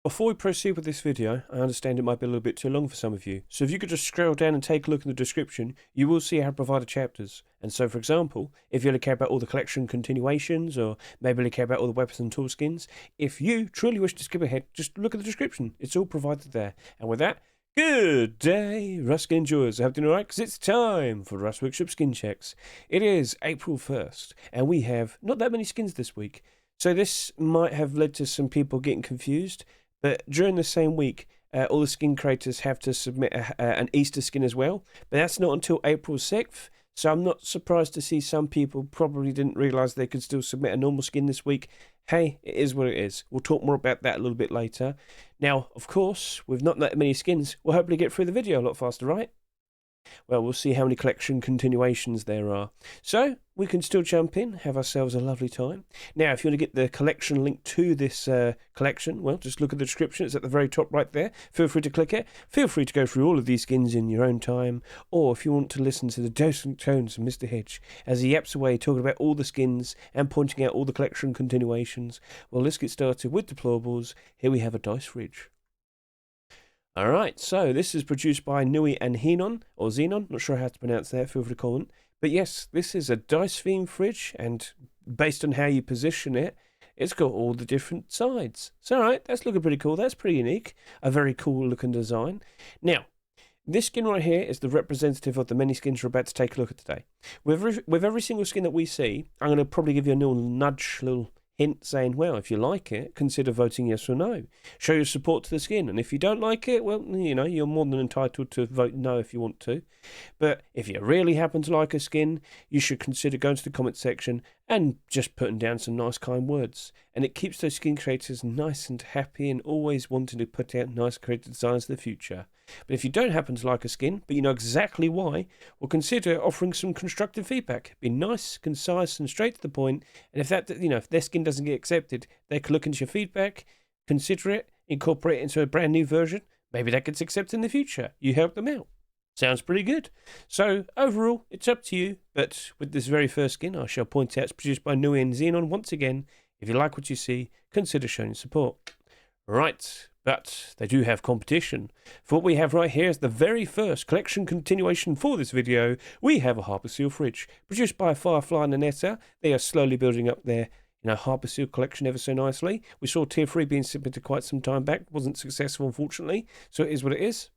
Before we proceed with this video, I understand it might be a little bit too long for some of you, so if you could just scroll down and take a look in the description, you will see how to provide the chapters. And so, for example, if you only care about all the collection continuations, or maybe only care about all the weapons and tool skins, if you truly wish to skip ahead, just look at the description. It's all provided there. And with that, good day, Rust Skin enjoyers. I hope you're doing alright, because it's time for Rust Workshop Skin Checks. It is April 1st, and we have not that many skins this week. So this might have led to some people getting confused. But during the same week, all the skin creators have to submit an Easter skin as well. But that's not until April 6th. So I'm not surprised to see some people probably didn't realise they could still submit a normal skin this week. Hey, it is what it is. We'll talk more about that a little bit later. Now, of course, with not that many skins, we'll hopefully get through the video a lot faster, right? Well, we'll see how many collection continuations there are. So, we can still jump in, have ourselves a lovely time. Now, if you want to get the collection link to this collection, well, just look at the description. It's at the very top right there. Feel free to click it. Feel free to go through all of these skins in your own time. Or if you want to listen to the dulcet tones of Mr. Hedge as he yaps away talking about all the skins and pointing out all the collection continuations, well, let's get started with Deployables. Here we have a dice fridge. Alright, so this is produced by Nui and Henon, or Xenon, not sure how to pronounce that, feel free to comment. But yes, this is a dice-themed fridge, and based on how you position it, it's got all the different sides. So alright, that's looking pretty cool, that's pretty unique, a very cool looking design. Now, this skin right here is the representative of the many skins we're about to take a look at today. With every single skin that we see, I'm going to probably give you a little nudge, little hint saying, well, if you like it, consider voting yes or no. Show your support to the skin, and if you don't like it, well, you know, you're more than entitled to vote no if you want to. But if you really happen to like a skin, you should consider going to the comment section and just putting down some nice kind words. And it keeps those skin creators nice and happy and always wanting to put out nice creative designs in the future. But if you don't happen to like a skin, but you know exactly why, well, consider offering some constructive feedback. Be nice, concise, and straight to the point. And if that, you know, if their skin doesn't get accepted, they can look into your feedback, consider it, incorporate it into a brand new version. Maybe that gets accepted in the future. You help them out. Sounds pretty good. So overall, it's up to you. But with this very first skin, I shall point out it's produced by Nui and Xenon once again. If you like what you see, consider showing support. Right. But they do have competition. For what we have right here is the very first collection continuation for this video. We have a Harbour Seal fridge, produced by Firefly and Anetta. They are slowly building up their Harbour Seal collection ever so nicely. We saw Tier 3 being submitted quite some time back. Wasn't successful, unfortunately, so it is what it is.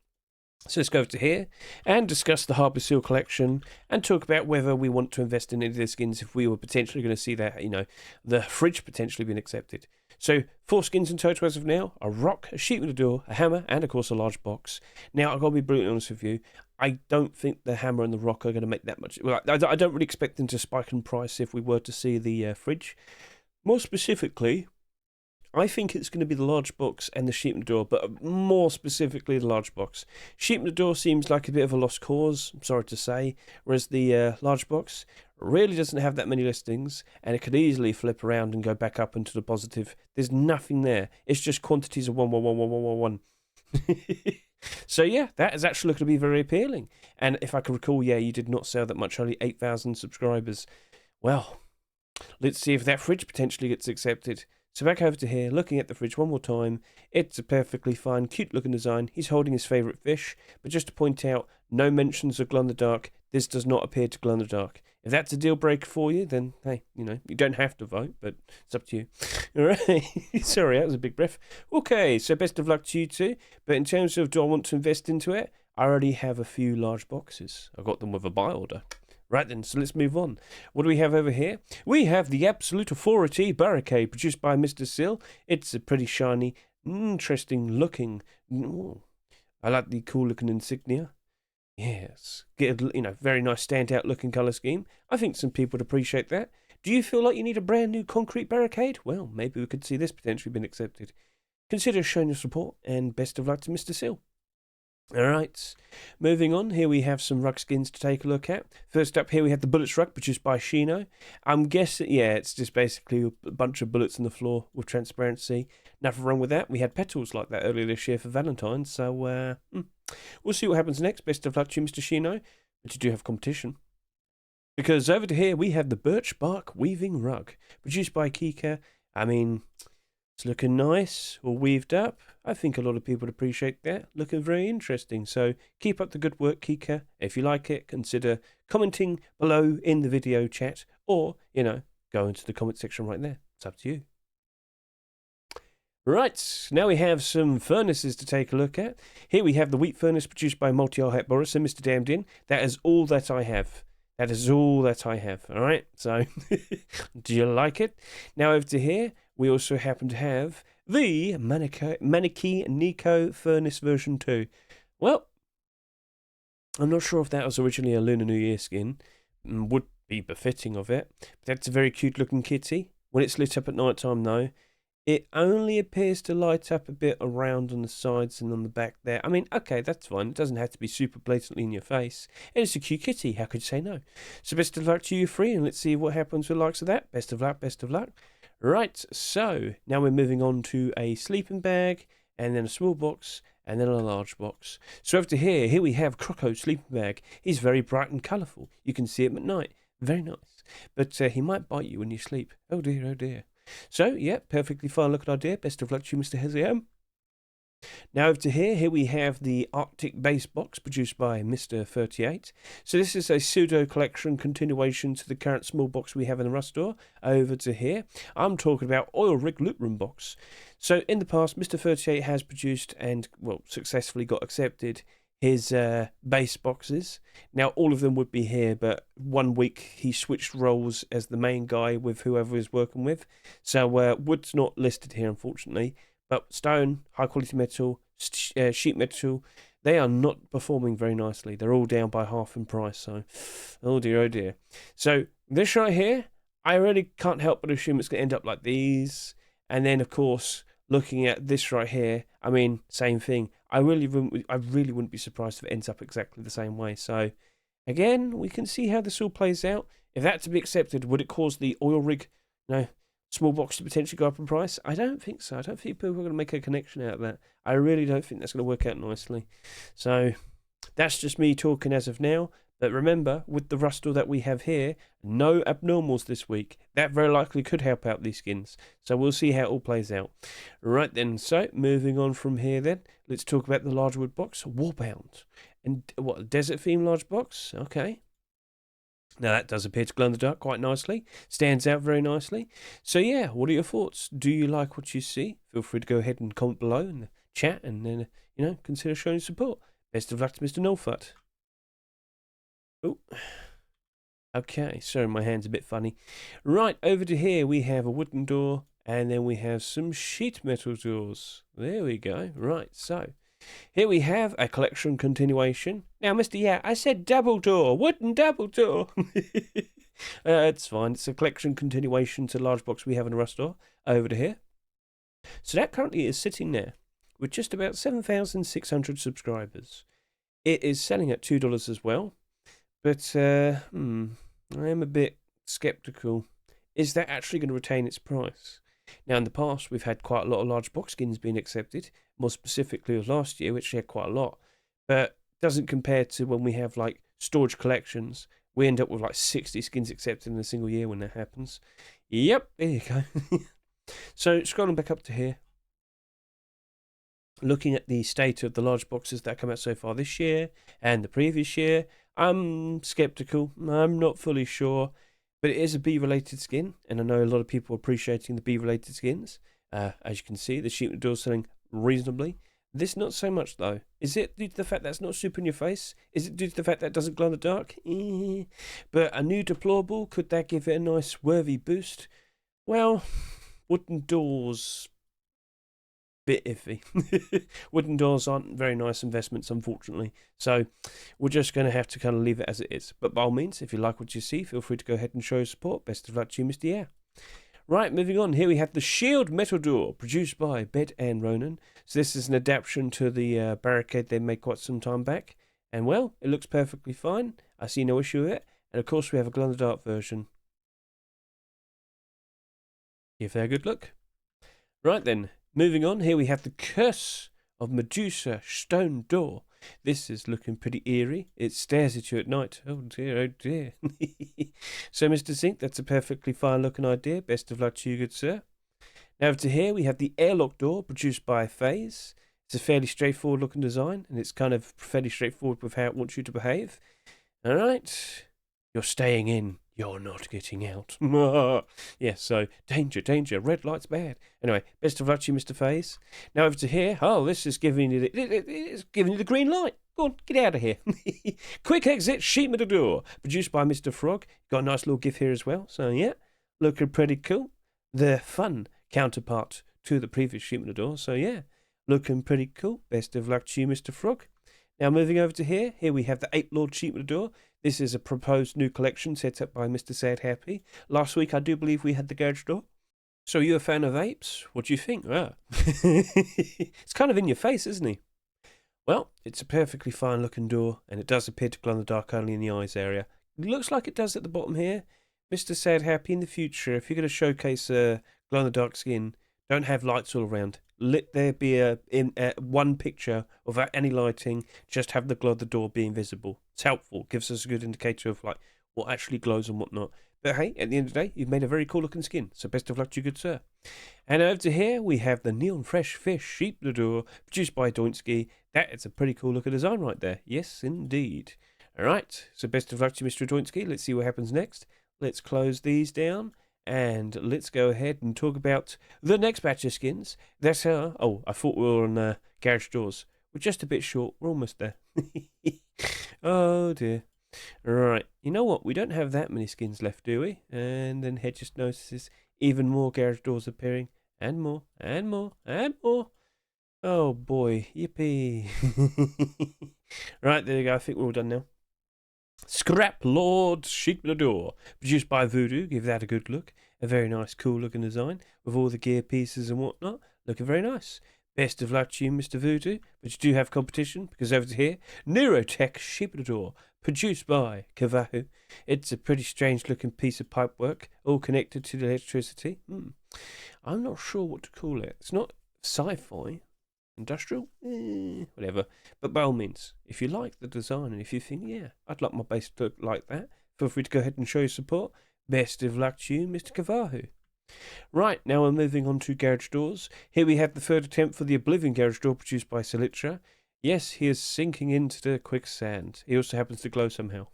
So let's go over to here and discuss the Harbour Seal collection and talk about whether we want to invest in any of the skins if we were potentially going to see that, the fridge potentially being accepted. So 4 skins in total as of now: a rock, a sheet with a door, a hammer, and of course a large box. Now, I've got to be brutally honest with you, I don't think the hammer and the rock are going to make that much. Well, I don't really expect them to spike in price if we were to see the fridge. More specifically, I think it's going to be the large box and the sheet in the door, but more specifically the large box. Sheet in the door seems like a bit of a lost cause, I'm sorry to say, whereas the large box really doesn't have that many listings, and it could easily flip around and go back up into the positive. There's nothing there. It's just quantities of 1, 1, 1, 1, 1, 1, 1. So yeah, that is actually looking to be very appealing. And if I can recall, yeah, you did not sell that much, only 8,000 subscribers. Well, let's see if that fridge potentially gets accepted. So back over to here, looking at the fridge one more time. It's a perfectly fine, cute looking design. He's holding his favourite fish, but just to point out, no mentions of glow in the dark. This does not appear to glow in the dark. If that's a deal breaker for you, then hey, you don't have to vote, but it's up to you. Alright, sorry, that was a big breath. Okay, so best of luck to you two. But in terms of do I want to invest into it, I already have a few large boxes. I got them with a buy order. Right then, so let's move on. What do we have over here? We have the Absolute Authority Barricade, produced by Mr. Sill. It's a pretty shiny, interesting looking. Ooh, I like the cool looking insignia. Yes, get a very nice standout looking colour scheme. I think some people would appreciate that. Do you feel like you need a brand new concrete barricade? Well, maybe we could see this potentially being accepted. Consider showing your support, and best of luck to Mr. Sill. Alright, moving on, here we have some rug skins to take a look at. First up here we have the Bullets rug, produced by Shino. I'm guessing, yeah, it's just basically a bunch of bullets on the floor with transparency. Nothing wrong with that. We had petals like that earlier this year for Valentine's, so we'll see what happens next. Best of luck to you, Mr. Shino. But you do have competition. Because over to here we have the Birch Bark Weaving Rug, produced by Kika. I mean, It's looking nice, all weaved up. I think a lot of people would appreciate that. Looking very interesting. So keep up the good work, Kika. If you like it, consider commenting below in the video chat, or, go into the comment section right there. It's up to you. Right, now we have some furnaces to take a look at. Here we have the wheat furnace produced by Multi-Hat Boris and Mr. Damned In. That is all that I have. That is all that I have, alright? So, do you like it? Now over to here, we also happen to have the Manicky Nico Furnace version 2. Well, I'm not sure if that was originally a Lunar New Year skin. Would be befitting of it. But that's a very cute looking kitty. When it's lit up at night time though, it only appears to light up a bit around on the sides and on the back there. I mean, okay, that's fine. It doesn't have to be super blatantly in your face. And it's a cute kitty. How could you say no? So best of luck to you three, and let's see what happens with the likes of that. Best of luck, best of luck. Right, so now we're moving on to a sleeping bag, and then a small box, and then a large box. So over to here we have Croco's sleeping bag. He's very bright and colourful. You can see him at night. Very nice. But he might bite you when you sleep. Oh dear, oh dear. So, yeah, perfectly fine looking idea. Best of luck to you, Mr. Hedge. Now over to here we have the Arctic base box produced by Mr. 38. So this is a pseudo collection continuation to the current small box we have in the Rust store. Over to here, I'm talking about Oil Rig Loot Room box. So in the past, Mr. 38 has produced and, well, successfully got accepted his base boxes. Now all of them would be here, but 1 week he switched roles as the main guy with whoever he's working with. So wood's not listed here, unfortunately. But stone, high quality metal, sheet metal, they are not performing very nicely. They're all down by half in price. So, oh dear, oh dear. So this right here, I really can't help but assume it's going to end up like these. And then, of course, looking at this right here, I mean, same thing. I really wouldn't be surprised if it ends up exactly the same way. So, again, we can see how this all plays out. If that to be accepted, would it cause the oil rig, small box to potentially go up in price? I don't think so. I don't think people are going to make a connection out of that. I really don't think that's going to work out nicely. So, that's just me talking as of now. But remember, with the Rust store that we have here, no abnormals this week. That very likely could help out these skins. So we'll see how it all plays out. Right then, so moving on from here then, let's talk about the large wood box, Warbound. And what, a desert theme large box? Okay. Now that does appear to glow in the dark quite nicely. Stands out very nicely. So yeah, what are your thoughts? Do you like what you see? Feel free to go ahead and comment below in the chat and then, consider showing support. Best of luck to Mr. Nolfut. Oh, okay, sorry, my hand's a bit funny. Right, over to here we have a wooden door, and then we have some sheet metal doors. There we go. Right, so here we have a collection continuation. Now, Mr. Yeah, I said double door, wooden double door. It's fine. It's a collection continuation to the large box we have in the Rust store. Over to here. So that currently is sitting there with just about 7,600 subscribers. It is selling at $2 as well. But I am a bit skeptical. Is that actually going to retain its price? Now, in the past, we've had quite a lot of large box skins being accepted. More specifically, of last year, which we had quite a lot. But doesn't compare to when we have like storage collections. We end up with like 60 skins accepted in a single year when that happens. Yep, there you go. So scrolling back up to here. Looking at the state of the large boxes that come out so far this year and the previous year, I'm skeptical. I'm not fully sure, but it is a bee-related skin, and I know a lot of people are appreciating the bee-related skins. As you can see, the sheet metal is selling reasonably. This not so much though. Is it due to the fact that it's not super in your face? Is it due to the fact that it doesn't glow in the dark? But a new deployable, could that give it a nice worthy boost? Well, wooden doors, bit iffy. Wooden doors aren't very nice investments, unfortunately. So we're just going to have to kind of leave it as it is. But by all means, if you like what you see, feel free to go ahead and show your support. Best of luck to you, Mr. Yeah. Right, moving on. Here we have the Shield Metal Door, produced by Bed and Ronan. So this is an adaptation to the barricade they made quite some time back. And well, it looks perfectly fine. I see no issue with it. And of course, we have a glow-in-the-dark version. Give that a good look. Right then. Moving on, here we have the Curse of Medusa Stone Door. This is looking pretty eerie. It stares at you at night. Oh dear, oh dear. So, Mr. Zink, that's a perfectly fine looking idea. Best of luck to you, good sir. Now over to here, we have the airlock door produced by Phase. It's a fairly straightforward looking design, and it's kind of fairly straightforward with how it wants you to behave. All right, you're staying in. You're not getting out. Yes, so danger, danger. Red light's bad. Anyway, best of luck to you, Mr. Phase. Now over to here. Oh, this is giving you it's giving you the green light. Go on, get out of here. Quick exit, sheet metal door. Produced by Mr. Frog. Got a nice little gif here as well. So yeah, looking pretty cool. The fun counterpart to the previous sheet metal door. So yeah, looking pretty cool. Best of luck to you, Mr. Frog. Now moving over to here. Here we have the Ape Lord sheet metal door. This is a proposed new collection set up by Mr. Sad Happy. Last week, I do believe we had the garage door. So you a fan of apes? What do you think? Ah. It's kind of in your face, isn't he? Well, it's a perfectly fine looking door, and it does appear to glow in the dark only in the eyes area. It looks like it does at the bottom here. Mr. Sad Happy, in the future, if you're going to showcase glow in the dark skin, don't have lights all around. Let there be one picture without any lighting. Just have the glow of the door be invisible. It's helpful. Gives us a good indicator of like what actually glows and whatnot. But hey, at the end of the day, you've made a very cool looking skin. So best of luck to you, good sir. And over to here, we have the Neon Fresh Fish sheep door produced by Doinski. That is a pretty cool looking design right there. Yes, indeed. All right. So best of luck to you, Mr. Doinski. Let's see what happens next. Let's close these down. And let's go ahead and talk about the next batch of skins. That's our... Oh, I thought we were on garage doors. We're just a bit short. We're almost there. Oh, dear. Right. You know what? We don't have that many skins left, do we? And then Hedge just notices even more garage doors appearing. And more. And more. And more. Oh, boy. Yippee. Right, there you go. I think we're all done now. Scrap Lord sheet metal door, produced by Voodoo. Give that a good look. A very nice, cool looking design with all the gear pieces and whatnot. Looking very nice. Best of luck to you, Mr. Voodoo. But you do have competition because over here, Neurotech sheet metal door, produced by Kavahu. It's a pretty strange looking piece of pipework, all connected to the electricity. I'm not sure what to call it. It's not sci-fi. Industrial? Whatever. But by all means, if you like the design and if you think, yeah, I'd like my base to look like that, feel free to go ahead and show your support. Best of luck to you, Mr. Kavahu. Right, now we're moving on to garage doors. Here we have the third attempt for the Oblivion garage door produced by Selitra. Yes, he is sinking into the quicksand. He also happens to glow somehow.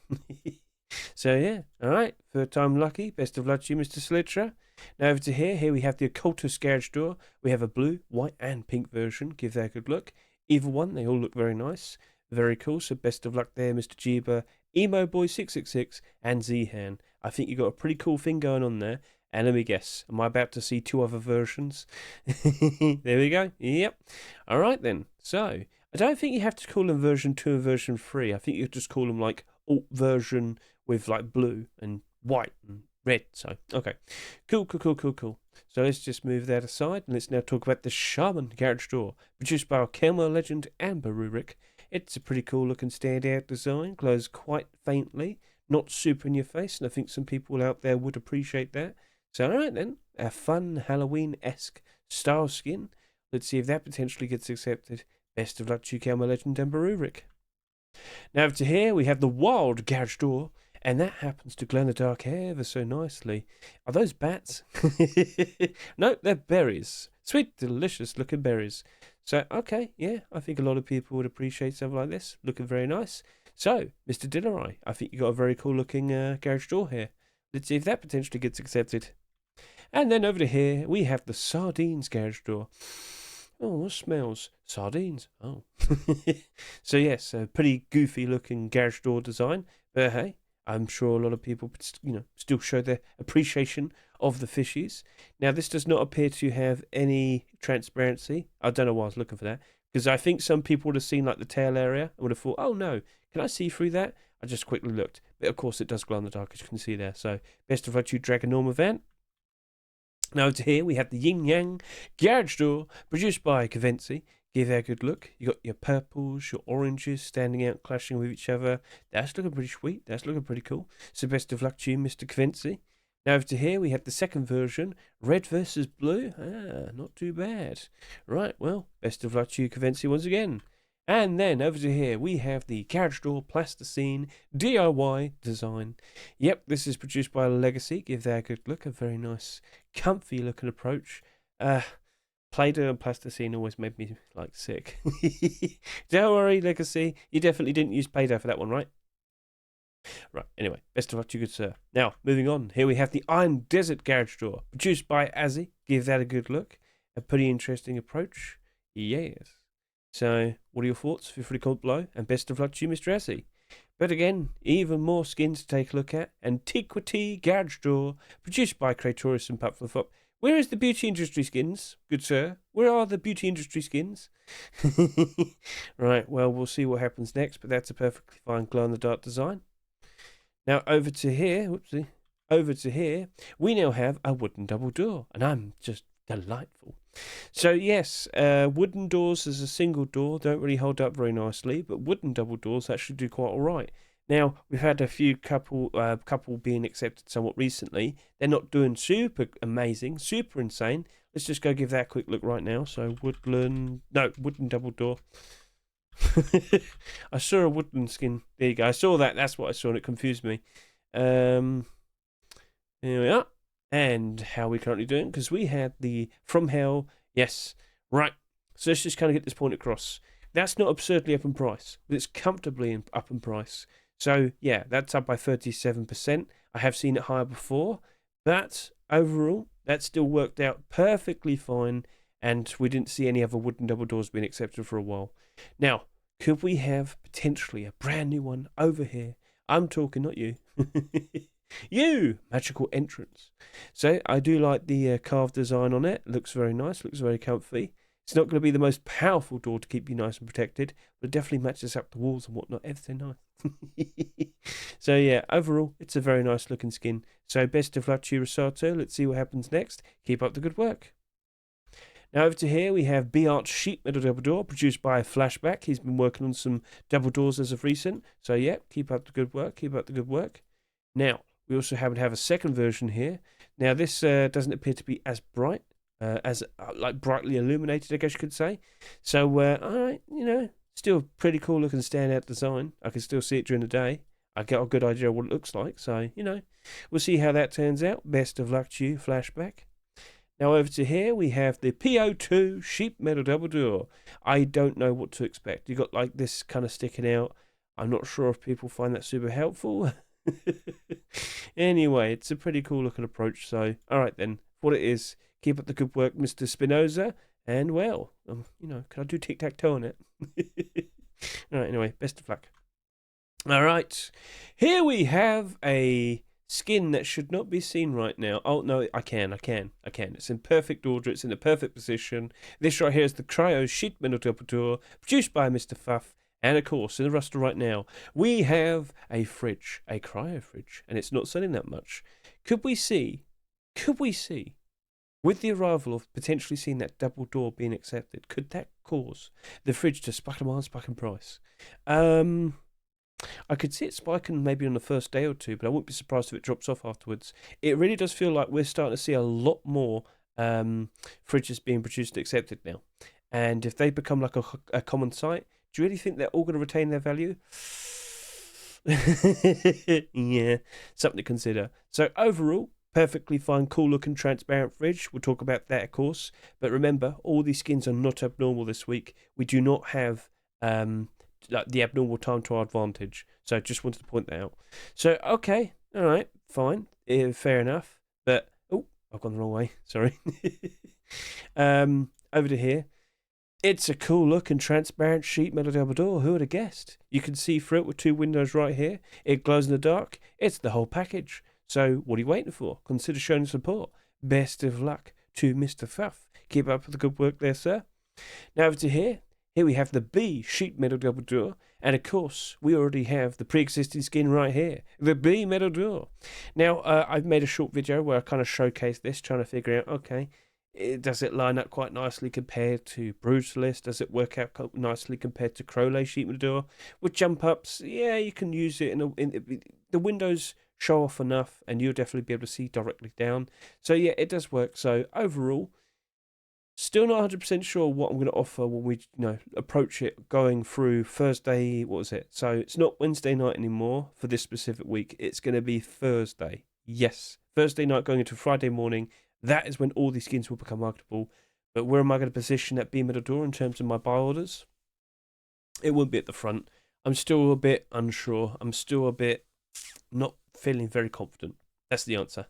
So yeah, alright, third time lucky. Best of luck to you, Mr. Selitra. Now over to here. Here we have the Occultist garage door. We have a blue, white and pink version. Give that a good look. Either one, they all look very nice. Very cool. So best of luck there, Mr. Jeeba, Emo Boy 666 and Zihan. I think you got a pretty cool thing going on there. And let me guess, am I about to see two other versions? There we go. Yep. Alright then. So, I don't think you have to call them version 2 and version 3. I think you just call them like alt version with like blue and white and red. So, okay. Cool. So let's just move that aside and let's now talk about the Shaman garage door, produced by our Kelmer legend Amber Rurik. It's a pretty cool looking standout design, glows quite faintly, not super in your face, and I think some people out there would appreciate that. So alright then, a fun Halloween-esque style skin. Let's see if that potentially gets accepted. Best of luck to you, Kelmer legend Amber Rurik. Now over to here, we have the Wild garage door. And that happens to glow in the dark ever so nicely. Are those bats? No, they're berries. Sweet, delicious looking berries. So, okay, yeah, I think a lot of people would appreciate something like this. Looking very nice. So, Mr. Dillerai, I think you got a very cool looking garage door here. Let's see if that potentially gets accepted. And then over to here, we have the Sardines garage door. Oh, what smells? Sardines. Oh. So, yes, a pretty goofy looking garage door design. But hey, I'm sure a lot of people, still show their appreciation of the fishies. Now, this does not appear to have any transparency. I don't know why I was looking for that, because I think some people would have seen like the tail area and would have thought, oh no, can I see through that? I just quickly looked. But of course, it does glow in the dark, as you can see there. So, best of luck to you, Dragonorma Van. Now, over here, we have the Yin Yang garage door, produced by Cavency. Give that a good look. You got your purples, your oranges standing out, clashing with each other. That's looking pretty sweet. That's looking pretty cool. So best of luck to you, Mr. Cavency. Now over to here, we have the second version, red versus blue. Not too bad. Right, well, best of luck to you, Cavency, once again. And then over to here, we have the garage door plasticine DIY design. Yep, this is produced by Legacy. Give that a good look. A very nice, comfy looking approach. Play-Doh and plasticine always made me like sick. Don't worry, Legacy. You definitely didn't use Play-Doh for that one, right? Right, anyway, best of luck to you, good sir. Now, moving on. Here we have the Iron Desert Garage Door, produced by Azzy. Give that a good look. A pretty interesting approach. Yes. So, what are your thoughts? Feel free to comment below, and best of luck to you, Mr. Azzy. But again, even more skins to take a look at. Antiquity Garage Door, produced by Kratorius and Pup for the Fop. Where is the beauty industry skins, good sir? Where are the beauty industry skins? Right, well, we'll see what happens next, but that's a perfectly fine glow-in-the-dark design. Now, over to here, we now have a wooden double door, and I'm just delightful. So, yes, wooden doors as a single door don't really hold up very nicely, but wooden double doors actually do quite all right. Now, we've had a few couple being accepted somewhat recently. They're not doing super amazing, super insane. Let's just go give that a quick look right now. So, wooden double door. I saw a woodland skin. There you go. I saw that. That's what I saw, and it confused me. Here we are. And how are we currently doing? Because we had the From Hell. Yes. Right. So let's just kind of get this point across. That's not absurdly up in price, but it's comfortably up in price. So, yeah, that's up by 37%. I have seen it higher before. But overall, that still worked out perfectly fine. And we didn't see any other wooden double doors being accepted for a while. Now, could we have potentially a brand new one over here? I'm talking, not you. You! Magical entrance. So, I do like the carved design on it. Looks very nice, looks very comfy. It's not going to be the most powerful door to keep you nice and protected, but it definitely matches up the walls and whatnot. Everything nice. So, yeah, overall, it's a very nice looking skin. So, best of luck to you, Rosato. Let's see what happens next. Keep up the good work. Now over to here we have B-Art Sheet Metal Double Door, produced by Flashback. He's been working on some double doors as of recent. So yeah, keep up the good work, keep up the good work. Now, we also happen to have a second version here. Now this doesn't appear to be as bright, like brightly illuminated, I guess you could say. So, alright, you know, still pretty cool looking standout design. I can still see it during the day. I get a good idea of what it looks like. So, you know, we'll see how that turns out. Best of luck to you, Flashback. Now over to here, we have the PO2 Sheet Metal Double Door. I don't know what to expect. You got like this kind of sticking out. I'm not sure if people find that super helpful. Anyway, it's a pretty cool looking approach. So, alright then, what it is, keep up the good work, Mr. Spinoza. And well, you know, can I do tic-tac-toe on it? Alright, anyway, best of luck. Alright, here we have a skin that should not be seen right now. Oh, no, I can. It's in perfect order. It's in the perfect position. This right here is the Cryo Sheet Metal Double Door, produced by Mr. Fuff. And, of course, in the roster right now, we have a fridge, a cryo fridge, and it's not selling that much. Could we see, with the arrival of potentially seeing that double door being accepted, could that cause the fridge to spike in price? I could see it spiking maybe on the first day or two, but I wouldn't be surprised if it drops off afterwards. It really does feel like we're starting to see a lot more fridges being produced and accepted now. And if they become like a common sight, do you really think they're all going to retain their value? Yeah, something to consider. So overall, perfectly fine, cool looking transparent fridge. We'll talk about that, of course. But remember, all these skins are not abnormal this week. We do not have like the abnormal time to our advantage. So just wanted to point that out. So, okay, all right, fine, fair enough. But, oh, I've gone the wrong way, sorry. Over to here. It's a cool looking transparent sheet metal double door. Who would have guessed? You can see through it with two windows right here. It glows in the dark. It's the whole package. So what are you waiting for? Consider showing support. Best of luck to Mr. Fuff. Keep up with the good work there, sir. Now over to here. Here we have the B sheet metal double door. And of course, we already have the pre-existing skin right here. The B metal door. Now, I've made a short video where I kind of showcase this, trying to figure out, okay, does it line up quite nicely compared to Brutalist? Does it work out nicely compared to Crowley sheet metal door? With jump ups, yeah, you can use it in the windows show off enough, and you'll definitely be able to see directly down. So yeah, it does work. So overall, still not 100% sure what I'm going to offer when we approach it going through Thursday. What was it? So it's not Wednesday night anymore for this specific week. It's going to be Thursday. Yes, Thursday night going into Friday morning. that is when all these skins will become marketable. But where am I going to position that B middle door in terms of my buy orders? It won't be at the front. I'm still a bit unsure. I'm still a bit not feeling very confident. That's the answer.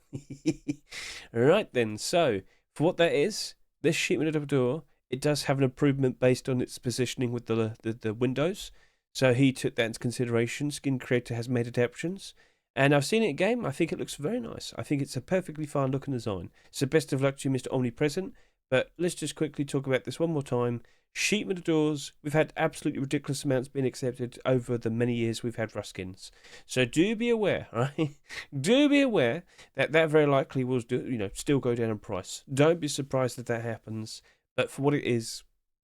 Right then, so for what that is, this sheet metal door, it does have an improvement based on its positioning with the windows. So he took that into consideration. Skin Creator has made adaptations. And I've seen it in game. I think it looks very nice. I think it's a perfectly fine looking design. So best of luck to you, Mr. Omnipresent. But let's just quickly talk about this one more time. Sheet metal doors, we've had absolutely ridiculous amounts being accepted over the many years we've had Rust skins. So do be aware, right? Do be aware that that very likely will still go down in price. Don't be surprised if that happens. But for what it is,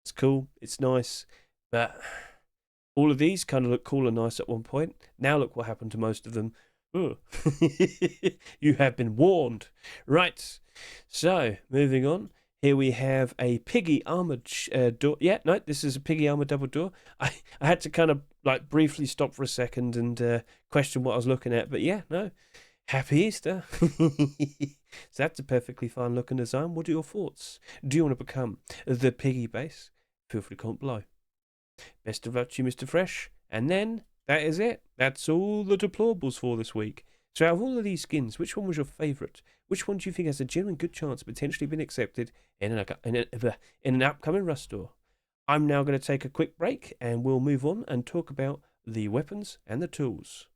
it's cool, it's nice. But all of these kind of look cool and nice at one point. Now look what happened to most of them. You have been warned. Right, so moving on. Here we have a piggy armored door. Yeah, no, this is a piggy armored double door. I had to kind of like briefly stop for a second and question what I was looking at. But yeah, no, happy Easter. So that's a perfectly fine looking design. What are your thoughts? Do you want to become the piggy base? Feel free to comment below. Best of luck to you, Mr. Fresh. And then that is it. That's all the deplorables for this week. So out of all of these skins, which one was your favourite? Which one do you think has a genuine good chance of potentially being accepted in an upcoming Rust store? I'm now going to take a quick break and we'll move on and talk about the weapons and the tools.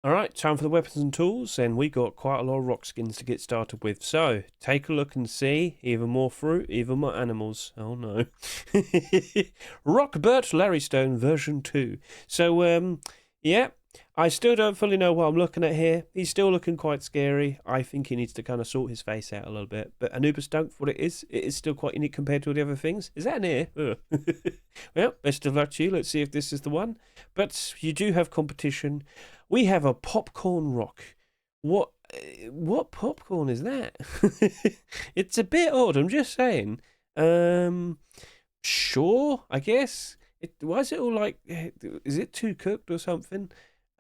Alright, time for the weapons and tools, and we got quite a lot of rock skins to get started with. So, take a look and see, even more fruit, even more animals. Oh no. Rockbert Larrystone version 2. So, yeah, I still don't fully know what I'm looking at here. He's still looking quite scary. I think he needs to kind of sort his face out a little bit. But Anubis Dunk, for what it is still quite unique compared to all the other things. Is that an ear? Well, best of luck to you. Let's see if this is the one. But you do have competition. We have a popcorn rock. What popcorn is that? It's a bit odd, I'm just saying. Sure, I guess. Why is it all like, is it too cooked or something?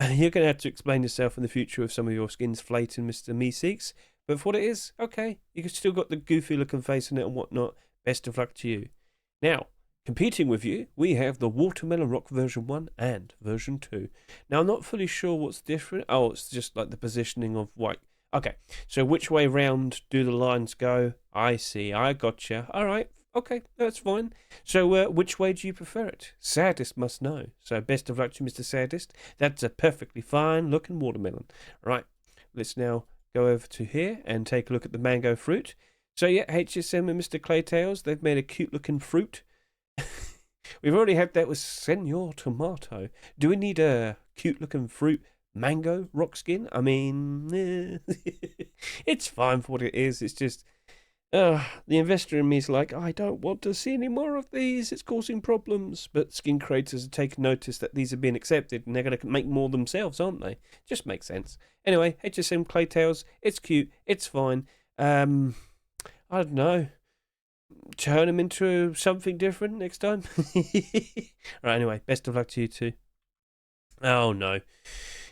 You're going to have to explain yourself in the future with some of your skins flating, Mr. Meeseeks. But for what it is, okay. You can still got the goofy looking face in it and whatnot. Best of luck to you. Now, competing with you, we have the Watermelon Rock version 1 and version 2. Now, I'm not fully sure what's different. Oh, it's just like the positioning of white. Okay, so which way round do the lines go? I see, I gotcha. All right, okay, that's fine. So which way do you prefer it? Sadist must know. So best of luck to Mr. Sadist. That's a perfectly fine looking watermelon. Right, let's now go over to here and take a look at the mango fruit. So yeah, HSM and Mr. Claytails, they've made a cute looking fruit. We've already had that with Señor Tomato. Do we need a cute looking fruit mango rock skin? I mean, it's fine for what it is. It's just, the investor in me is like, I don't want to see any more of these. It's causing problems. But skin creators are taking notice that these are being accepted and they're going to make more themselves, aren't they? Just makes sense. Anyway, HSM Claytails, it's cute. It's fine. I don't know. Turn him into something different next time. Right, anyway, best of luck to you too. Oh no,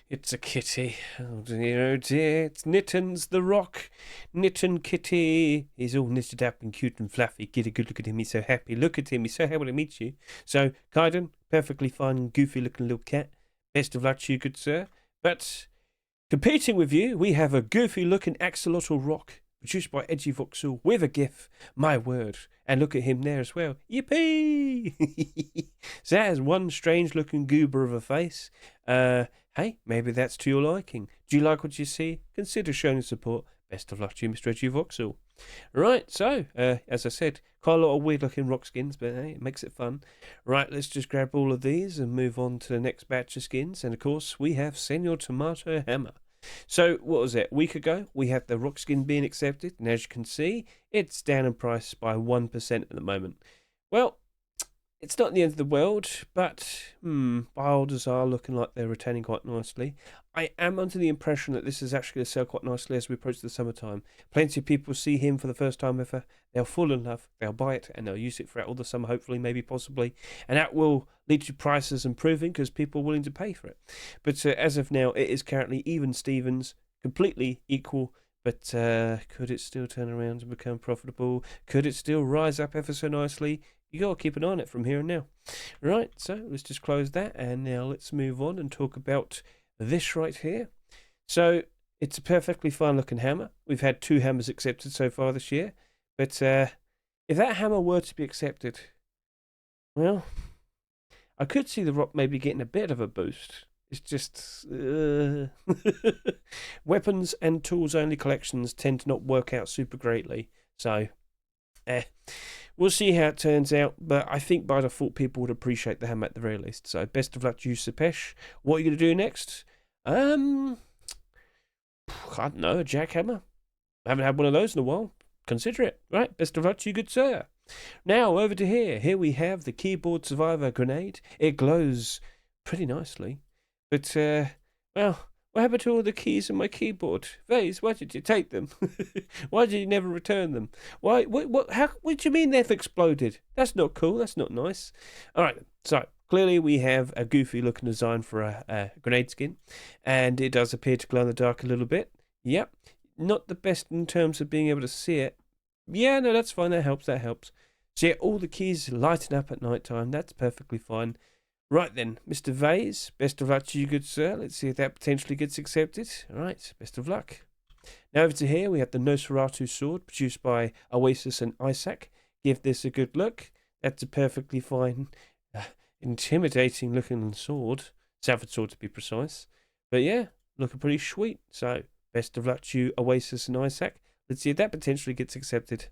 it's a kitty. Oh dear, it's Nittens the Rock. Nitten Kitty. He's all knitted up and cute and fluffy. Get a good look at him, he's so happy. Look at him, he's so happy to meet you. So, Kaiden, perfectly fine, goofy looking little cat. Best of luck to you, good sir. But competing with you, we have a goofy looking axolotl rock. Produced by Edgy Voxel with a GIF, my word. And look at him there as well. Yippee! So that is one strange looking goober of a face. Hey, maybe that's to your liking. Do you like what you see? Consider showing support. Best of luck to you, Mr. Edgy Voxel. Right, so, as I said, quite a lot of weird looking rock skins, but hey, it makes it fun. Right, let's just grab all of these and move on to the next batch of skins. And of course, we have Señor Tomato Hammer. So, what was it? A week ago, we had the rock skin being accepted, and as you can see, it's down in price by 1% at the moment. Well, it's not the end of the world, but buy orders are looking like they're returning quite nicely. I am under the impression that this is actually going to sell quite nicely as we approach the summertime. Plenty of people see him for the first time ever. They'll fall in love, they'll buy it, and they'll use it throughout all the summer, hopefully, maybe, possibly. And that will lead to prices improving because people are willing to pay for it. But as of now, it is currently even Stevens, completely equal. But could it still turn around and become profitable? Could it still rise up ever so nicely? You got to keep an eye on it from here and now. Right, so let's just close that, and now let's move on and talk about this right here. So it's a perfectly fine looking hammer. We've had 2 hammers accepted so far this year, but if that hammer were to be accepted, well, I could see the rock maybe getting a bit of a boost. It's just weapons and tools only collections tend to not work out super greatly. So, we'll see how it turns out. But I think by default people would appreciate the hammer at the very least. So best of luck to you, Sepesh. What are you going to do next? I don't know, a jackhammer. I haven't had one of those in a while. Consider it. Right, best of luck to you, good sir. Now over to here. Here we have the Keyboard Survivor grenade. It glows pretty nicely. But, well, what happened to all the keys on my keyboard? Vase, why did you take them? Why did you never return them? Why, what do you mean they've exploded? That's not cool, that's not nice. Alright, so, clearly we have a goofy looking design for a grenade skin. And it does appear to glow in the dark a little bit. Yep, not the best in terms of being able to see it. Yeah, no, that's fine, that helps. So yeah, all the keys lighting up at night time, that's perfectly fine. Right then, Mr. Vase, best of luck to you, good sir. Let's see if that potentially gets accepted. Alright, best of luck. Now over to here, we have the Nosferatu sword, produced by Oasis and Isaac. Give this a good look. That's a perfectly fine, intimidating looking sword. Savage sword to be precise. But yeah, looking pretty sweet. So, best of luck to you, Oasis and Isaac. Let's see if that potentially gets accepted.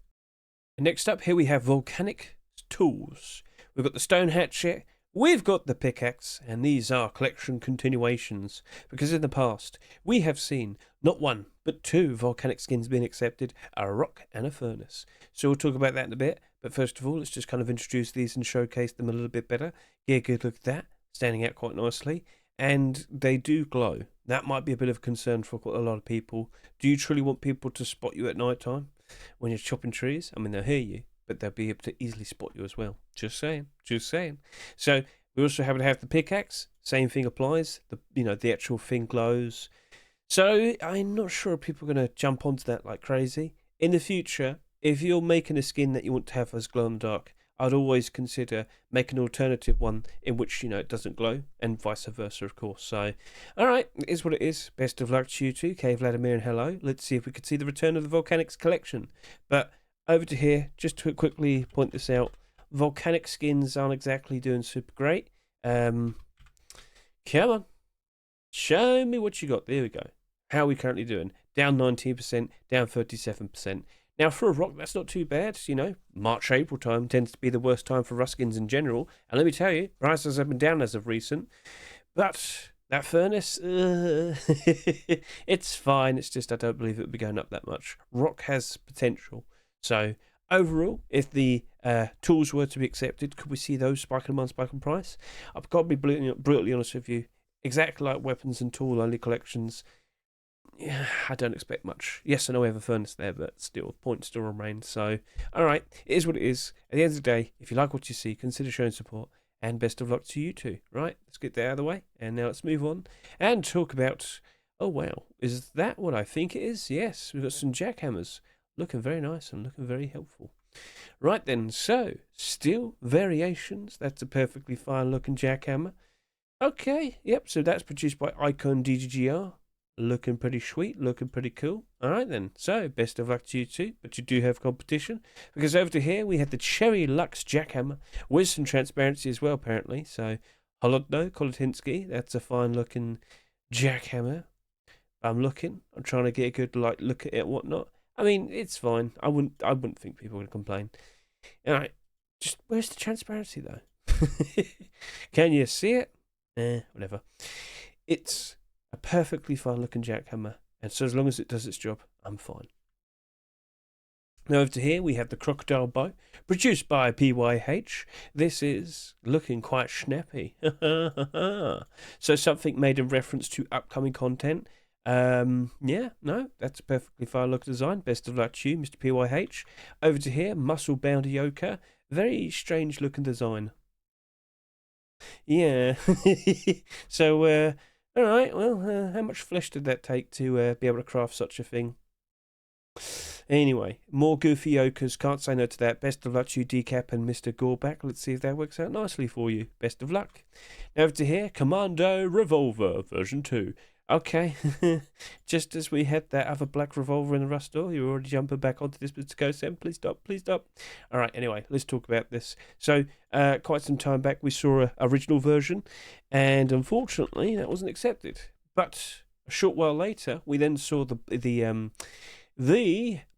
And next up, here we have Volcanic tools. We've got the stone hatchet. We've got the pickaxe, and these are collection continuations, because in the past, we have seen not 1, but 2 volcanic skins being accepted, a rock and a furnace. So we'll talk about that in a bit, but first of all, let's just kind of introduce these and showcase them a little bit better. Get a good look at that, standing out quite nicely, and they do glow. That might be a bit of a concern for quite a lot of people. Do you truly want people to spot you at night time when you're chopping trees? I mean, they'll hear you, but they'll be able to easily spot you as well. Just saying. So we also happen to have the pickaxe. Same thing applies. The actual thing glows. So I'm not sure if people are going to jump onto that like crazy. In the future, if you're making a skin that you want to have as glow in the dark, I'd always consider making an alternative one in which, it doesn't glow, and vice versa, of course. So, alright, it is what it is. Best of luck to you two, K. Vladimir and hello. Let's see if we could see the return of the Volcanics collection. But over to here, just to quickly point this out, Volcanic skins aren't exactly doing super great. Come on. Show me what you got. There we go. How are we currently doing? Down 19%, down 37%. Now, for a rock, that's not too bad. March, April time tends to be the worst time for rust skins in general. And let me tell you, prices have been down as of recent. But that furnace, it's fine. It's just I don't believe it will be going up that much. Rock has potential. So, overall, if the tools were to be accepted, could we see those spike in price? I've got to be brutally honest with you. Exactly like weapons and tool only collections, yeah, I don't expect much. Yes, I know we have a furnace there, but still, points still remain. So, alright, it is what it is. At the end of the day, if you like what you see, consider showing support, and best of luck to you two. Right, let's get that out of the way, and now let's move on and talk about, oh wow, is that what I think it is? Yes, we've got some jackhammers. Looking very nice and looking very helpful. Right then, so, steel variations. That's a perfectly fine looking jackhammer. Okay, yep, so that's produced by Icon DGGR. Looking pretty sweet, looking pretty cool. Alright then, so best of luck to you two, but you do have competition. Because over to here we had the Cherry Lux Jackhammer with some transparency as well apparently. So, Holodno, Kolotinsky, that's a fine looking jackhammer. I'm trying to get a good look at it and whatnot. I mean, it's fine. I wouldn't think people would complain. Alright, just where's the transparency though? Can you see it? Whatever. It's a perfectly fine looking jackhammer, and so as long as it does its job, I'm fine. Now over to here we have the Crocodile Bow, produced by PYH. This is looking quite snappy. So something made in reference to upcoming content. Yeah, no, that's a perfectly fine looking design. Best of luck to you, Mr. PYH. Over to here, Muscle Bound Yoka. Very strange looking design. Yeah. So, alright, well, how much flesh did that take to be able to craft such a thing? Anyway, more goofy Yokers. Can't say no to that. Best of luck to you, Decap and Mr. Goreback. Let's see if that works out nicely for you. Best of luck. Now over to here. Commando Revolver version 2. Okay, just as we had that other black revolver in the rust store, you're already jumping back onto this, Mr. Go7. Please stop, please stop. All right, anyway, let's talk about this. So, quite some time back, we saw an original version, and unfortunately, that wasn't accepted. But a short while later, we then saw the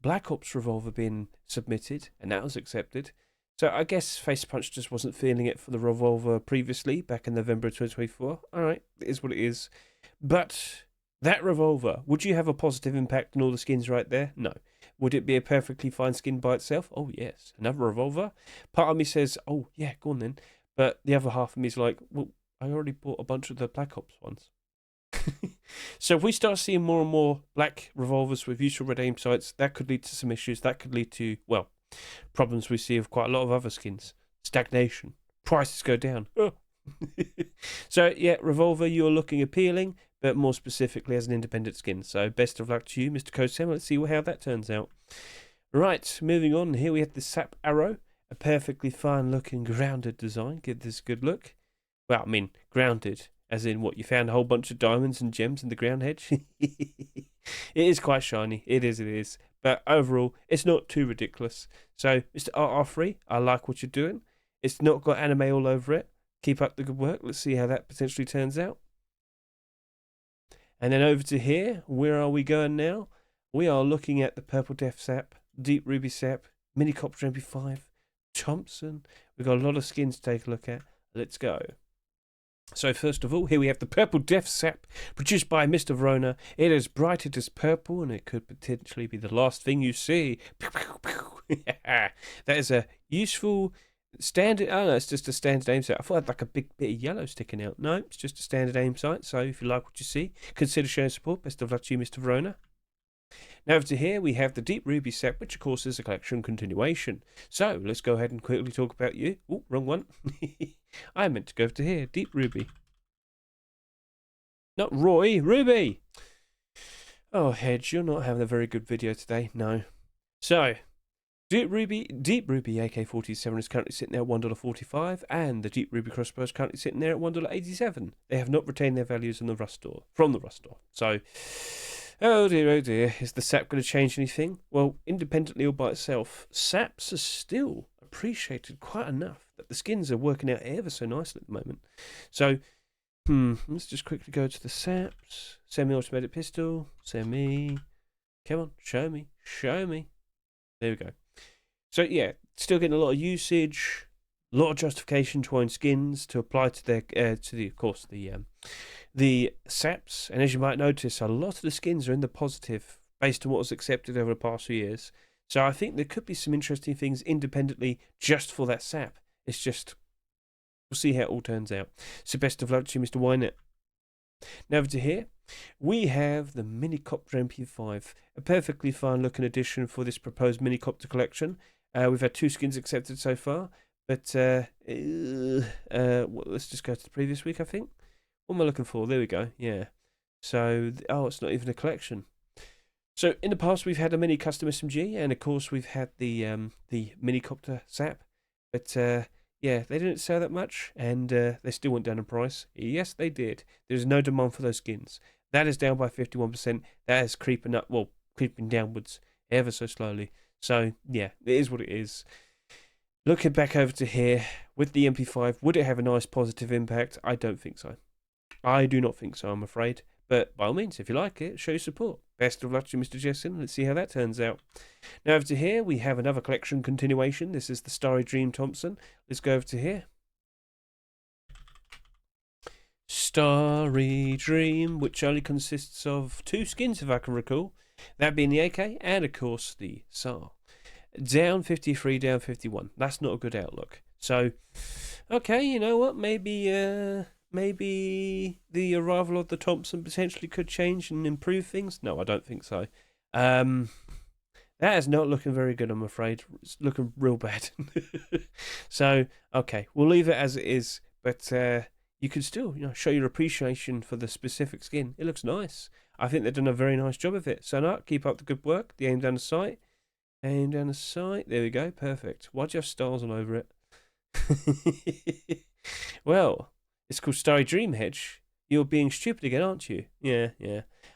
Black Ops revolver being submitted, and that was accepted. So I guess Facepunch just wasn't feeling it for the revolver previously, back in November 2024. All right, it is what it is. But that revolver, would you have a positive impact on all the skins right there? No. Would it be a perfectly fine skin by itself? Oh, yes. Another revolver? Part of me says, oh, yeah, go on then. But the other half of me is like, well, I already bought a bunch of the Black Ops ones. So if we start seeing more and more black revolvers with useful red aim sights, that could lead to some issues. That could lead to, well, problems we see of quite a lot of other skins. Stagnation. Prices go down. Oh. So, yeah, revolver, you're looking appealing, but more specifically as an independent skin. So, best of luck to you, Mr. Kosem. Let's see how that turns out. Right, moving on. Here we have the SAP Arrow, a perfectly fine-looking grounded design. Give this a good look. Well, I mean, grounded, as in what, you found a whole bunch of diamonds and gems in the ground, Hedge? It is quite shiny. It is. But overall, it's not too ridiculous. So, Mr. RR3, I like what you're doing. It's not got anime all over it. Keep up the good work. Let's see how that potentially turns out. And then over to here. Where are we going now? We are looking at the Purple Death SAP, Deep Ruby SAP, Minicopter MP5, Thompson. We've got a lot of skins to take a look at. Let's go. So first of all, here we have the Purple Death SAP, produced by Mr. Verona. It is bright, it is purple, and it could potentially be the last thing you see. That is a useful... standard, oh no, it's just a standard aim sight. I thought it had like a big bit of yellow sticking out. No, it's just a standard aim sight. So if you like what you see, consider showing support. Best of luck to you, Mr. Verona. Now over to here, we have the Deep Ruby SAP, which of course is a collection continuation. So let's go ahead and quickly talk about you. Oh, wrong one. I meant to go over to here. Deep Ruby. Not Roy, Ruby. Oh, Hedge, you're not having a very good video today. No. So, Deep Ruby AK-47 is currently sitting there at $1.45, and the Deep Ruby crossbow is currently sitting there at $1.87. They have not retained their values from the rust store. So, oh dear, is the SAP going to change anything? Well, independently or by itself, SAPs are still appreciated quite enough that the skins are working out ever so nicely at the moment. So, let's just quickly go to the SAPs. Semi-automatic pistol, come on, show me. There we go. So yeah, still getting a lot of usage, a lot of justification to own skins to apply to their the SAPs. And as you might notice, a lot of the skins are in the positive based on what was accepted over the past few years. So I think there could be some interesting things independently just for that SAP. It's just, we'll see how it all turns out. So best of luck to you, Mr. Wynett. Now over to here, we have the Minicopter MP5, a perfectly fine looking addition for this proposed Minicopter collection. We've had 2 skins accepted so far, but let's just go to the previous week, I think. What am I looking for? There we go, yeah. So, it's not even a collection. So in the past we've had a Mini Custom SMG, and of course we've had the Minicopter SAP, but yeah, they didn't sell that much, and they still went down in price. Yes, they did. There's no demand for those skins. That is down by 51%. That is creeping downwards ever so slowly. So, yeah, it is what it is. Looking back over to here, with the MP5, would it have a nice positive impact? I don't think so. I do not think so, I'm afraid. But by all means, if you like it, show your support. Best of luck to you, Mr. Jessen. Let's see how that turns out. Now over to here, we have another collection continuation. This is the Starry Dream Thompson. Let's go over to here. Starry Dream, which only consists of 2 skins, if I can recall. That being the AK and, of course, the SAR. Down 53, down 51. That's not a good outlook. So, okay, you know what? Maybe the arrival of the Thompson potentially could change and improve things. No, I don't think so. That is not looking very good, I'm afraid. It's looking real bad. So, okay, we'll leave it as it is. But you can still, show your appreciation for the specific skin. It looks nice. I think they've done a very nice job of it. Señor, keep up the good work. The aim down the sight. Aim down the sight. There we go. Perfect. Why'd you have stars all over it? Well, it's called Starry Dream Hedge. You're being stupid again, aren't you? Yeah.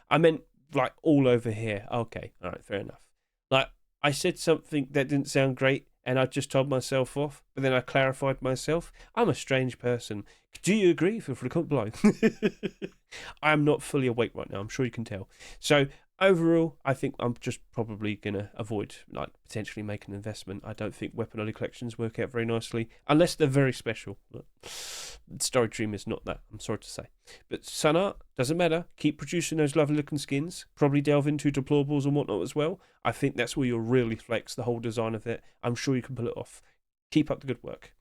I meant like all over here. Okay, all right, fair enough. Like I said something that didn't sound great, and I just told myself off, but then I clarified myself. I'm a strange person. Do you agree? Feel free to comment below. I am not fully awake right now. I'm sure you can tell. So overall, I think I'm just probably going to avoid like potentially making an investment. I don't think weapon only collections work out very nicely unless they're very special. Starry Dream is not that, I'm sorry to say. But Señor, doesn't matter. Keep producing those lovely looking skins. Probably delve into deployables and whatnot as well. I think that's where you'll really flex the whole design of it. I'm sure you can pull it off. Keep up the good work.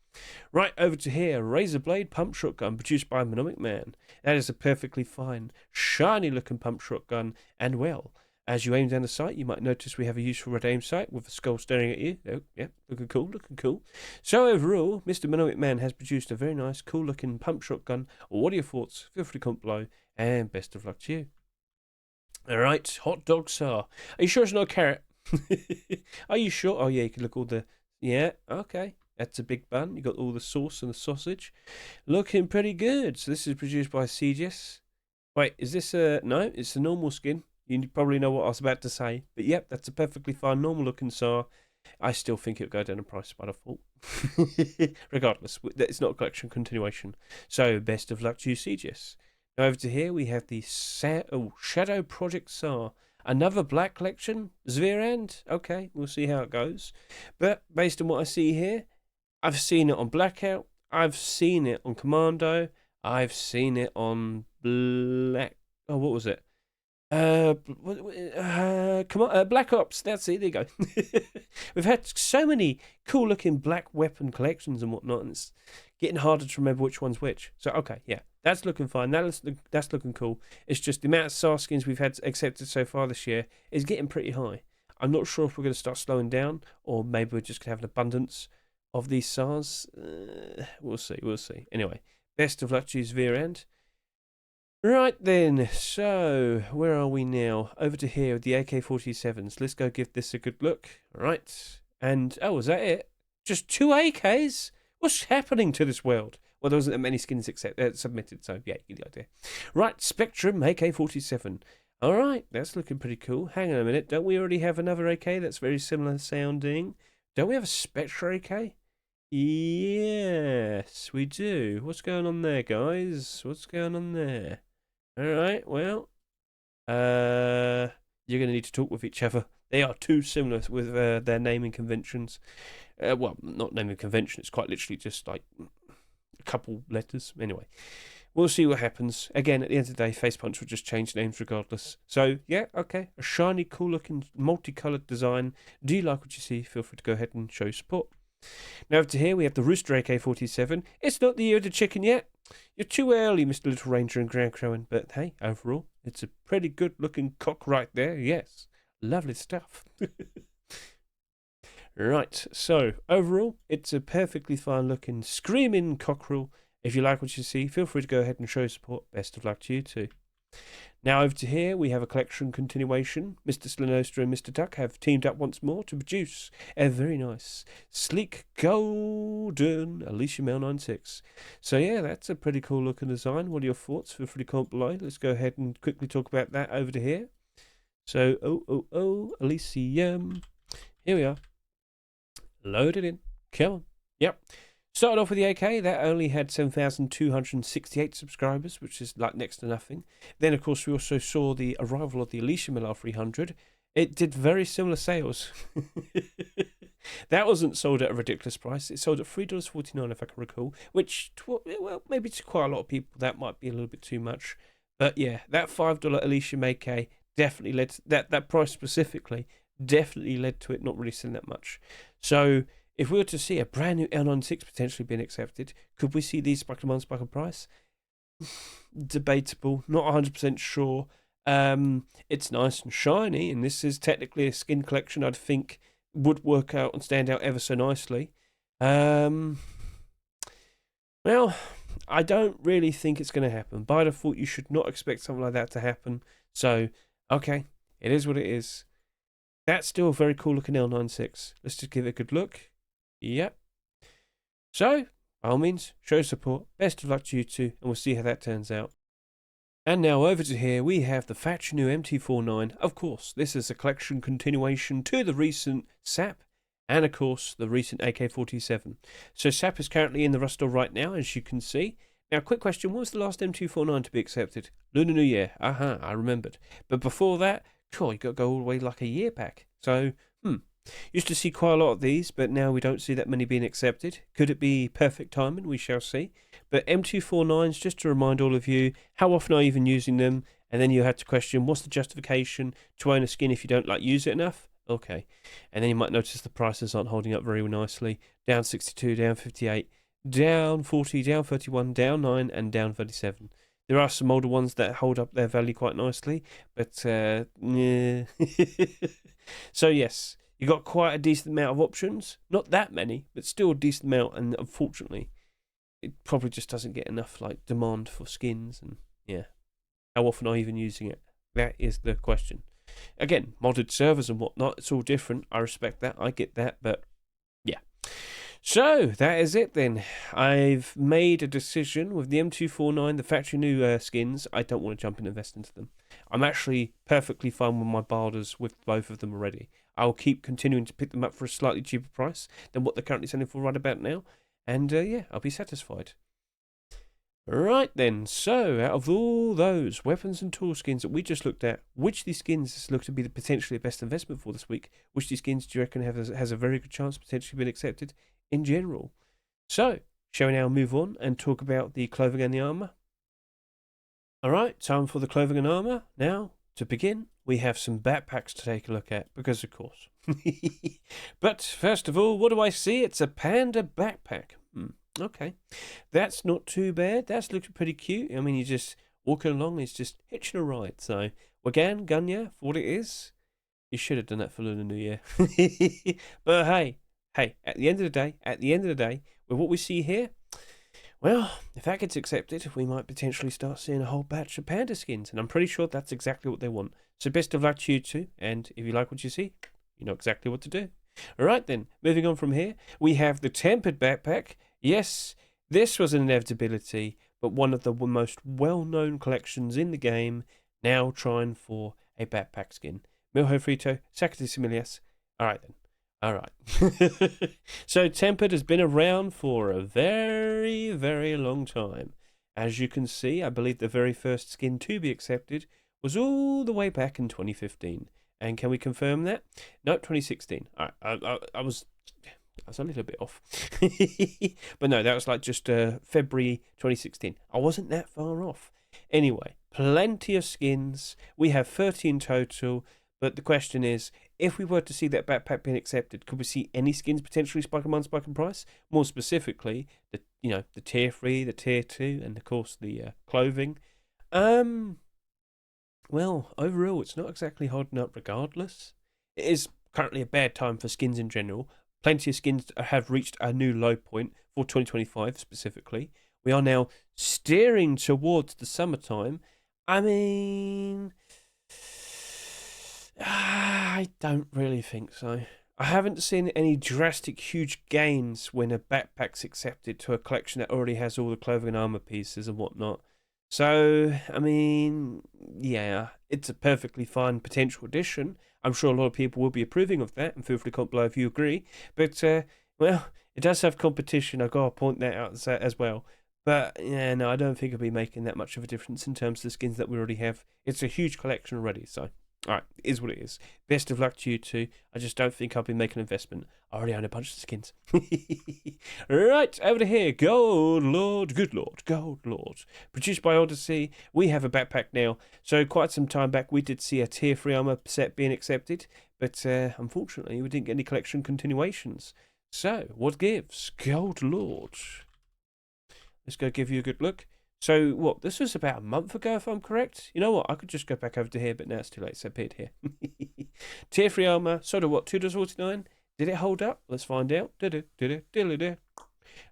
Right, over to here, Razor Blade Pump Shotgun, produced by Metal Man. That is a perfectly fine, shiny looking pump shotgun, and well, as you aim down the sight, you might notice we have a useful red aim sight with a skull staring at you. Oh, yeah, looking cool. So overall, Mr. Metal Man has produced a very nice, cool looking pump shotgun. What are your thoughts? Feel free to comment below, and best of luck to you. Alright, hot dog SAR. Are you sure it's not a carrot? Are you sure? Oh yeah, you can look all the... Yeah, okay. That's a big bun. You got all the sauce and the sausage. Looking pretty good. So this is produced by CGS. Wait, is this a... No, it's a normal skin. You probably know what I was about to say. But yep, that's a perfectly fine, normal looking SAR. I still think it'll go down in price by default. Regardless, it's not a collection continuation. So best of luck to you, CGS. Now over to here, we have the Shadow Project SAR. Another black collection, Zverand. Okay, we'll see how it goes. But based on what I see here, I've seen it on Blackout. I've seen it on Commando. I've seen it on Black... Oh, what was it? Black Ops. That's it. There you go. We've had so many cool-looking black weapon collections and whatnot, and it's getting harder to remember which one's which. So, okay, yeah. That's looking fine. That's looking cool. It's just the amount of SAR skins we've had accepted so far this year is getting pretty high. I'm not sure if we're going to start slowing down, or maybe we're just going to have an abundance of these SARs. We'll see. Anyway, best of luck to you, Zverand. Right then, so where are we now? Over to here with the AK-47s. Let's go give this a good look. Right, and oh, is that it? Just 2 AKs? What's happening to this world? Well, there wasn't that many skins submitted, so yeah, you get the idea. Right, Spectrum AK-47. All right, that's looking pretty cool. Hang on a minute, don't we already have another AK that's very similar sounding? Don't we have a Spectre AK? Yes, we do. What's going on there, guys? What's going on there? All right, well, you're going to need to talk with each other. They are too similar with their naming conventions. Well, not naming convention. It's quite literally just like a couple letters. Anyway, we'll see what happens. Again, at the end of the day, Face Punch will just change names regardless. So, yeah, okay. A shiny, cool-looking, multicolored design. Do you like what you see? Feel free to go ahead and show support. Now over to here, we have the Rooster AK-47. It's not the year of the chicken yet. You're too early, Mr. Little Ranger and Ground Crowing. But hey, overall, it's a pretty good-looking cock right there. Yes, lovely stuff. Right, so overall, it's a perfectly fine-looking, screaming cockerel. If you like what you see, feel free to go ahead and show support. Best of luck to you too. Now over to here, we have a collection continuation. Mr. Slenoster and Mr. Duck have teamed up once more to produce a very nice, sleek, golden Elysium L96. So yeah, that's a pretty cool looking design. What are your thoughts? Feel free to comment below. Let's go ahead and quickly talk about that over to here. So, Elysium. Here we are. Load it in. Come on. Yep. Started off with the AK, that only had 7,268 subscribers, which is like next to nothing. Then, of course, we also saw the arrival of the Elysium LR300. It did very similar sales. That wasn't sold at a ridiculous price. It sold at $3.49, if I can recall, which, well, maybe to quite a lot of people, that might be a little bit too much. But yeah, that $5 Elysium AK definitely led to, that price specifically, definitely led to it not really selling that much. So if we were to see a brand new L96 potentially being accepted, could we see these spike demand, spike in price? Debatable, not 100% sure. It's nice and shiny, and this is technically a skin collection I'd think would work out and stand out ever so nicely. Well, I don't really think it's going to happen. By default, you should not expect something like that to happen. So, okay, it is what it is. That's still a very cool looking L96. Let's just give it a good look. Yep. So, by all means, show support. Best of luck to you two, and we'll see how that turns out. And now over to here, we have the Fat New MT49. Of course, this is a collection continuation to the recent SAP, and of course, the recent AK-47. So SAP is currently in the rust store right now, as you can see. Now, quick question, what was the last M249 to be accepted? Lunar New Year. I remembered. But before that, cool, you got to go all the way like a year back. So, used to see quite a lot of these, but now we don't see that many being accepted. Could it be perfect timing? We shall see. But M249s, just to remind all of you, how often are you even using them? And then you had to question, what's the justification to own a skin if you don't use it enough? Okay. And then you might notice the prices aren't holding up very nicely. Down 62, down 58, down 40, down 31, down 9, and down 37. There are some older ones that hold up their value quite nicely, but yeah. So yes, you got quite a decent amount of options. Not that many, but still a decent amount, and unfortunately, it probably just doesn't get enough demand for skins, and yeah. How often are you even using it? That is the question. Again, modded servers and whatnot, it's all different. I respect that, I get that, but yeah. So, that is it then. I've made a decision with the M249, the factory new skins. I don't want to jump and invest into them. I'm actually perfectly fine with my barders with both of them already. I'll keep continuing to pick them up for a slightly cheaper price than what they're currently selling for right about now. And yeah, I'll be satisfied. Right then, so out of all those weapons and tool skins that we just looked at, which of these skins look to be potentially the best investment for this week? Which of these skins do you reckon has a very good chance of potentially being accepted in general? So, shall we now move on and talk about the clothing and the armour? Alright, time for the clothing and armour. Now, to begin, we have some backpacks to take a look at, because of course. But first of all, what do I see? It's a panda backpack. Okay, that's not too bad. That's looking pretty cute. I mean, you're just walking along, it's just hitching a ride. So, again, Gunya, for what it is, you should have done that for Lunar New Year. But hey, at the end of the day, with what we see here, well, if that gets accepted, we might potentially start seeing a whole batch of panda skins, and I'm pretty sure that's exactly what they want. So best of luck to you two, and if you like what you see, you know exactly what to do. Alright then, moving on from here, we have the tempered backpack. Yes, this was an inevitability, but one of the most well-known collections in the game, now trying for a backpack skin. Milho Frito, Sakati Similias. Alright then. Alright. So tempered has been around for a very, very long time. As you can see, I believe the very first skin to be accepted was all the way back in 2015. And can we confirm that? No, 2016. Alright, I was a little bit off. But no, that was just February 2016. I wasn't that far off. Anyway, plenty of skins. We have 30 in total. But the question is, if we were to see that backpack being accepted, could we see any skins potentially spike in price? More specifically, the tier 3, the tier 2, and of course the clothing. Well, overall, it's not exactly holding up regardless. It is currently a bad time for skins in general. Plenty of skins have reached a new low point for 2025 specifically. We are now steering towards the summertime. I mean, I don't really think so. I haven't seen any drastic huge gains when a backpack's accepted to a collection that already has all the clothing and armor pieces and whatnot. So, I mean, yeah, it's a perfectly fine potential addition. I'm sure a lot of people will be approving of that, and feel free to comment below if you agree. But, well, it does have competition. I've got to point that out as well. But, yeah, no, I don't think it'll be making that much of a difference in terms of the skins that we already have. It's a huge collection already, so, alright, it is what it is. Best of luck to you two. I just don't think I'll be making an investment. I already own a bunch of skins. Right, over to here. Gold Lord, good Lord, Gold Lord. Produced by Odyssey. We have a backpack now. So quite some time back, we did see a tier 3 armor set being accepted. But unfortunately, we didn't get any collection continuations. So, what gives? Gold Lord. Let's go give you a good look. So, what, this was about a month ago, if I'm correct? You know what, I could just go back over to here, but now it's too late, so it appeared here. Tier 3 armor, sold at what, $2.49? Did it hold up? Let's find out.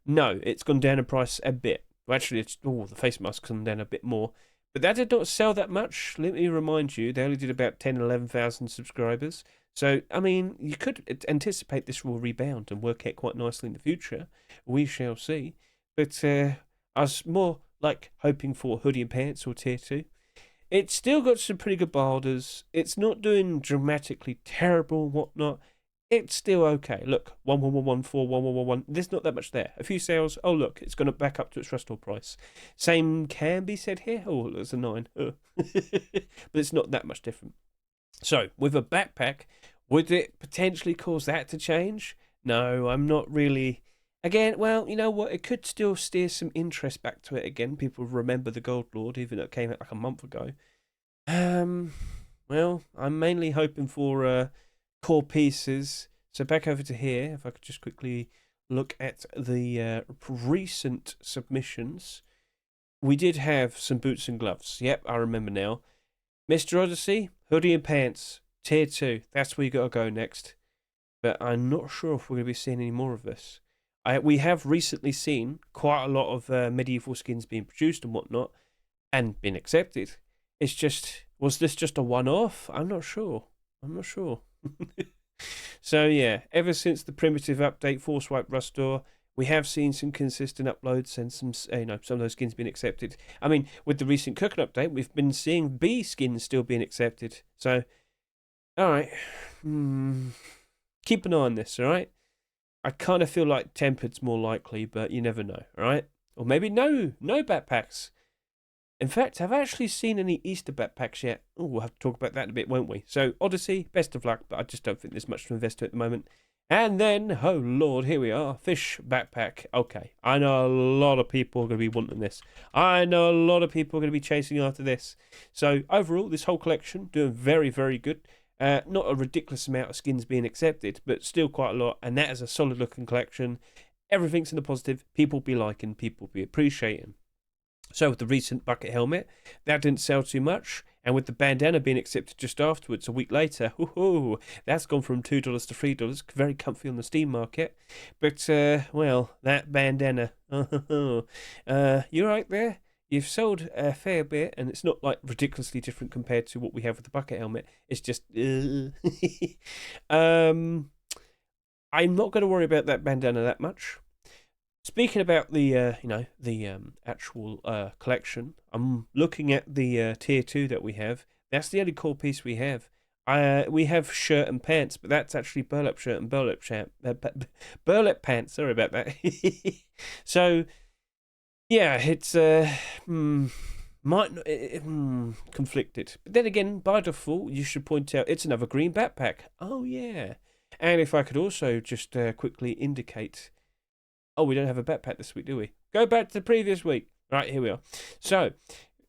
No, it's gone down in price a bit. Well, actually, the face mask's gone down a bit more. But that did not sell that much. Let me remind you, they only did about 10, 11,000 subscribers. So, I mean, you could anticipate this will rebound and work out quite nicely in the future. We shall see. But I was more like hoping for Hoodie and Pants or Tier 2. It's still got some pretty good boulders. It's not doing dramatically terrible and whatnot. It's still okay. Look, 1114, 1111. There's not that much there. A few sales. Oh, look, it's gone back up to its restore price. Same can be said here. Oh, there's a 9. But it's not that much different. So, with a backpack, would it potentially cause that to change? No, I'm not really. Again, well, you know what? It could still steer some interest back to it again. People remember the Gold Lord, even though it came out like a month ago. Well, I'm mainly hoping for core pieces. So back over to here, if I could just quickly look at the recent submissions. We did have some boots and gloves. Yep, I remember now. Mr. Odyssey, Hoodie and Pants, Tier 2. That's where you got to go next. But I'm not sure if we're going to be seeing any more of this. We have recently seen quite a lot of medieval skins being produced and whatnot, and been accepted. It's just, was this just a one-off? I'm not sure. So yeah, ever since the primitive update, Force Wipe Restore, we have seen some consistent uploads and some of those skins being accepted. I mean, with the recent cooking update, we've been seeing B skins still being accepted. So, all right, keep an eye on this. All right. I kind of feel like Tempered's more likely, but you never know, all right? Or maybe no backpacks. In fact, I've actually seen any Easter backpacks yet. Oh, we'll have to talk about that in a bit, won't we? So, Odyssey, best of luck, but I just don't think there's much to invest in at the moment. And then, oh Lord, here we are, Fish backpack. Okay, I know a lot of people are going to be wanting this. I know a lot of people are going to be chasing after this. So, overall, this whole collection doing very, very good. Not a ridiculous amount of skins being accepted, but still quite a lot, and that is a solid looking collection. Everything's in the positive. People be liking, people be appreciating. So with the recent bucket helmet, that didn't sell too much, and with the bandana being accepted just afterwards, a week later, that's gone from $2 to $3, very comfy on the Steam market. But, well, that bandana, you're right there. You've sold a fair bit, and it's not like ridiculously different compared to what we have with the bucket helmet. It's just, I'm not going to worry about that bandana that much. Speaking about the, actual collection, I'm looking at the tier 2 that we have. That's the only core piece we have. We have shirt and pants, but that's actually burlap shirt and burlap pants. Sorry about that. So. Yeah, it's conflicted. But then again, by default, you should point out it's another green backpack. Oh, yeah. And if I could also just quickly indicate... Oh, we don't have a backpack this week, do we? Go back to the previous week. Right, here we are. So,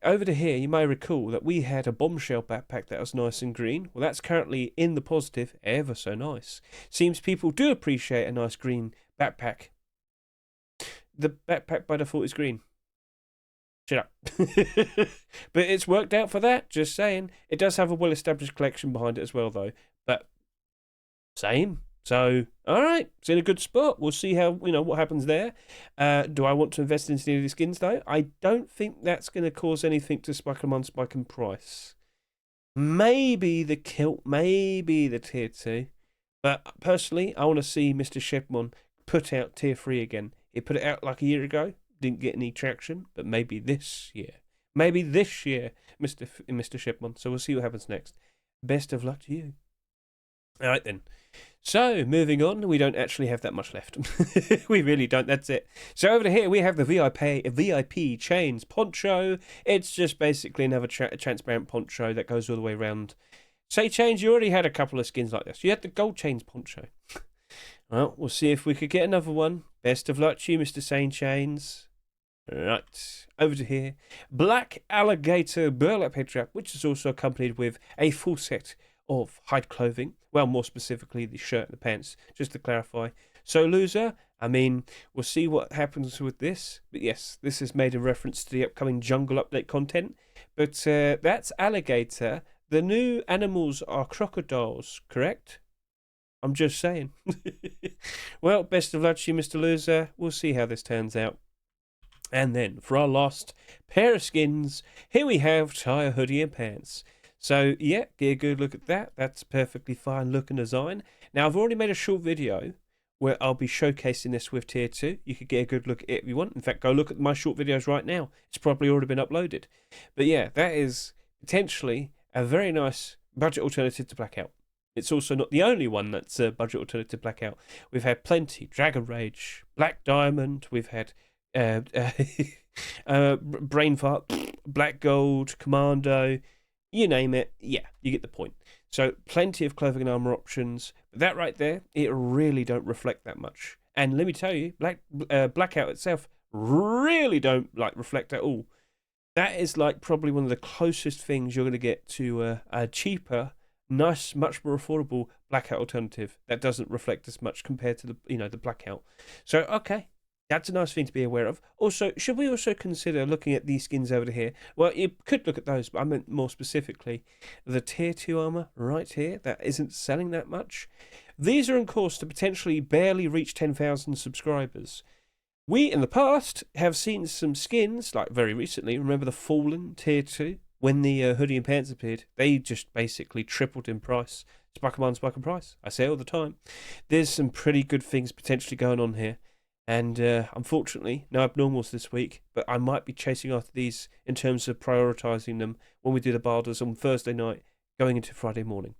over to here, you may recall that we had a bombshell backpack that was nice and green. Well, that's currently in the positive, ever so nice. Seems people do appreciate a nice green backpack. The backpack by default is green. Shut up. But it's worked out for that, just saying. It does have a well-established collection behind it as well, though. But, same. So, alright, it's in a good spot. We'll see how, what happens there. Do I want to invest in any of the skins, though? I don't think that's going to cause anything to spike them on spike in price. Maybe the kilt, maybe the tier 2. But, personally, I want to see Mr. Shepmon put out tier 3 again. He put it out like a year ago, didn't get any traction, but maybe this year, Mr. Shipman. So we'll see what happens next. Best of luck to you. All right then. So moving on, we don't actually have that much left. We really don't. That's it. So over to here, we have the VIP chains poncho. It's just basically another transparent poncho that goes all the way around. Say chains, you already had a couple of skins like this. You had the gold chains poncho. Well, we'll see if we could get another one. Best of luck to you, Mr. Sane Chains. Right, over to here. Black Alligator Burlap Head Trap, which is also accompanied with a full set of hide clothing. Well, more specifically, the shirt and the pants, just to clarify. So, loser, we'll see what happens with this. But yes, this is made in reference to the upcoming jungle update content. But that's alligator. The new animals are crocodiles, correct? I'm just saying. Well, best of luck to you, Mr. Loser. We'll see how this turns out. And then for our last pair of skins, here we have Tire, Hoodie and Pants. So yeah, get a good look at that. That's a perfectly fine looking design. Now I've already made a short video where I'll be showcasing this with tier 2. You could get a good look at it if you want. In fact, go look at my short videos right now. It's probably already been uploaded. But yeah, that is potentially a very nice budget alternative to Blackout. It's also not the only one that's a budget alternative to Blackout. We've had plenty. Dragon Rage, Black Diamond, we've had Brain Fart, Black Gold, Commando, you name it. Yeah, you get the point. So plenty of clothing and armor options. But that right there, it really don't reflect that much. And let me tell you, Blackout itself really don't reflect at all. That is probably one of the closest things you're going to get to a cheaper, nice, much more affordable Blackout alternative that doesn't reflect as much compared to the Blackout. So okay, that's a nice thing to be aware of. Also, should we also consider looking at these skins over here? Well, you could look at those, but I meant more specifically the tier 2 armor right here that isn't selling that much. These are on course to potentially barely reach 10,000 subscribers. We, in the past, have seen some skins, very recently. Remember the Fallen tier 2? When the Hoodie and Pants appeared, they just basically tripled in price. Spike command, spike in price. I say it all the time. There's some pretty good things potentially going on here. And unfortunately, no abnormals this week, but I might be chasing after these in terms of prioritising them when we do the barders on Thursday night going into Friday morning.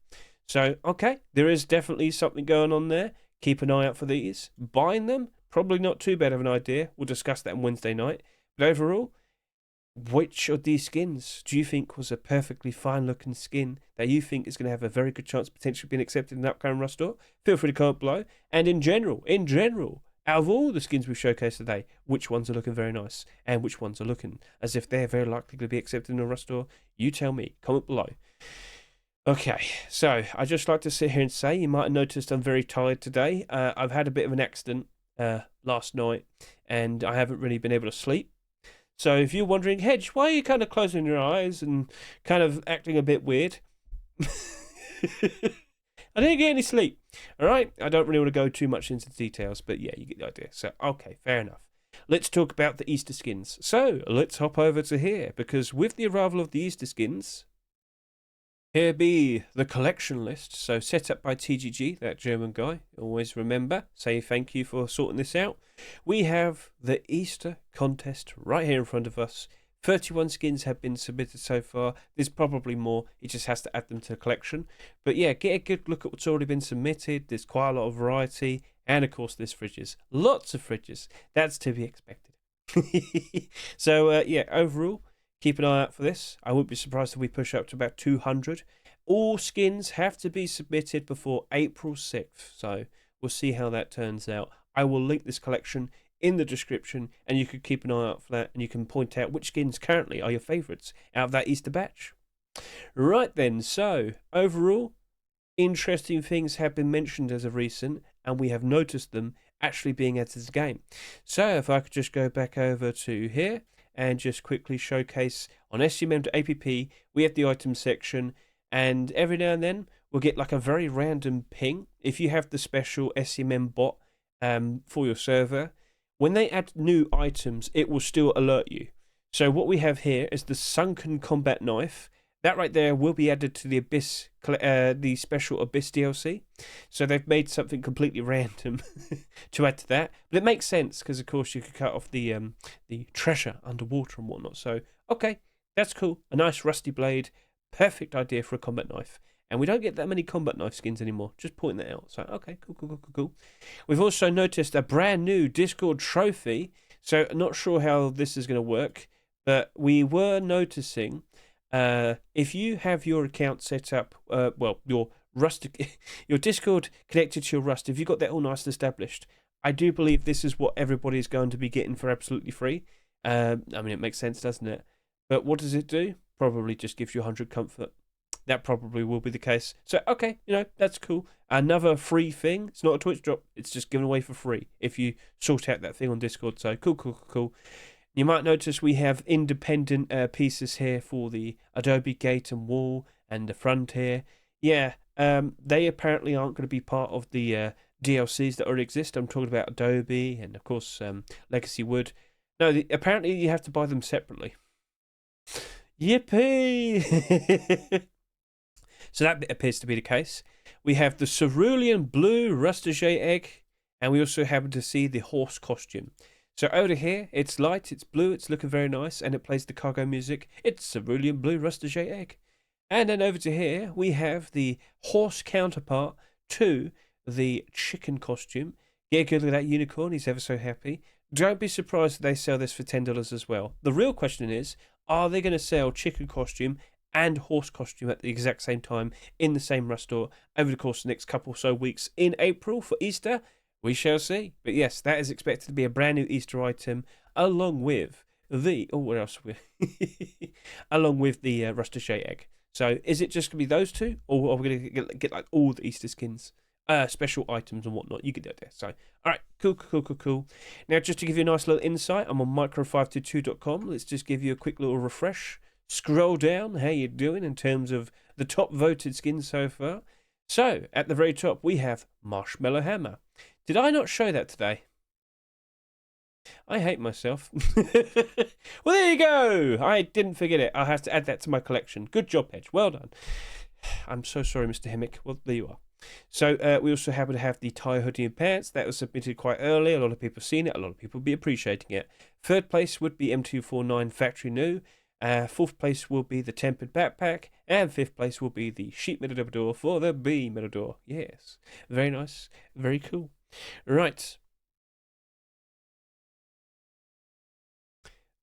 So, okay, there is definitely something going on there. Keep an eye out for these. Buying them, probably not too bad of an idea. We'll discuss that on Wednesday night. But overall, which of these skins do you think was a perfectly fine looking skin that you think is going to have a very good chance of potentially being accepted in the upcoming Rust store? Feel free to comment below. And in general, out of all the skins we've showcased today, which ones are looking very nice and which ones are looking as if they're very likely to be accepted in the Rust store? You tell me. Comment below. Okay, so I just like to sit here and say, you might have noticed I'm very tired today. I've had a bit of an accident last night and I haven't really been able to sleep. So if you're wondering, Hedge, why are you kind of closing your eyes and kind of acting a bit weird? I didn't get any sleep. All right, I don't really want to go too much into the details, but yeah, you get the idea. So, okay, fair enough. Let's talk about the Easter skins. So, let's hop over to here, because with the arrival of the Easter skins, here be the collection list. So, set up by TGG, that German guy. Always remember, say thank you for sorting this out. We have the Easter contest right here in front of us. 31 skins have been submitted so far. There's probably more. He just has to add them to the collection. But yeah, get a good look at what's already been submitted. There's quite a lot of variety. And of course, there's fridges. Lots of fridges. That's to be expected. So yeah, overall, keep an eye out for this. I wouldn't be surprised if we push up to about 200. All skins have to be submitted before April 6th. So we'll see how that turns out. I will link this collection in the description, and you could keep an eye out for that, and you can point out which skins currently are your favourites out of that Easter batch. Right then, so overall, interesting things have been mentioned as of recent, and we have noticed them actually being added to the game. So if I could just go back over to here and just quickly showcase on SCMM.app, we have the item section, and every now and then we'll get a very random ping. If you have the special SCMM bot for your server, when they add new items, it will still alert you. So what we have here is the Sunken Combat Knife. That right there will be added to the Abyss, the special Abyss DLC. So they've made something completely random to add to that. But it makes sense because, of course, you could cut off the treasure underwater and whatnot. So, okay, that's cool. A nice rusty blade. Perfect idea for a combat knife. And we don't get that many combat knife skins anymore. Just pointing that out. So, okay, cool. We've also noticed a brand new Discord trophy. So, not sure how this is going to work. But we were noticing, if you have your account set up, your Rust, your Discord connected to your Rust, if you've got that all nice and established, I do believe this is what everybody is going to be getting for absolutely free. I mean, it makes sense, doesn't it? But what does it do? Probably just gives you 100 comfort. That probably will be the case. So, okay, that's cool. Another free thing. It's not a Twitch drop. It's just given away for free if you sort out that thing on Discord. So, cool. You might notice we have independent pieces here for the Adobe gate and wall and the front here. Yeah, they apparently aren't going to be part of the DLCs that already exist. I'm talking about Adobe and, of course, Legacy Wood. No, apparently you have to buy them separately. Yippee! So that appears to be the case. We have the cerulean blue Rustige egg, and we also happen to see the horse costume. So over here, it's light, it's blue, it's looking very nice, and it plays the cargo music. It's cerulean blue Rustige egg. And then over to here, we have the horse counterpart to the chicken costume. Get a good look at that unicorn, he's ever so happy. Don't be surprised if they sell this for $10 as well. The real question is, are they going to sell chicken costume and horse costume at the exact same time in the same Rust store over the course of the next couple or so weeks in April for Easter? We shall see. But yes, that is expected to be a brand new Easter item along with the... Oh, what else? Along with the Rustige egg. So is it just going to be those two? Or are we going to get like all the Easter skins? Special items and whatnot. You get that there. So, all right, cool. Now, just to give you a nice little insight, I'm on micro522.com. Let's just give you a quick little refresh. Scroll down. How you doing in terms of the top voted skins so far? So, at the very top, we have Marshmallow Hammer. Did I not show that today? I hate myself. Well, there you go. I didn't forget it. I'll have to add that to my collection. Good job, Hedge. Well done. I'm so sorry, Mr. Hemmick. Well, there you are. So we also happen to have the tie hoodie and pants. That was submitted quite early. A lot of people have seen it. A lot of people will be appreciating it. Third place would be M249 Factory New. Fourth place will be the Tempered Backpack. And fifth place will be the Sheep Metal Door for the B Metal Door. Yes. Very nice. Very cool. Right.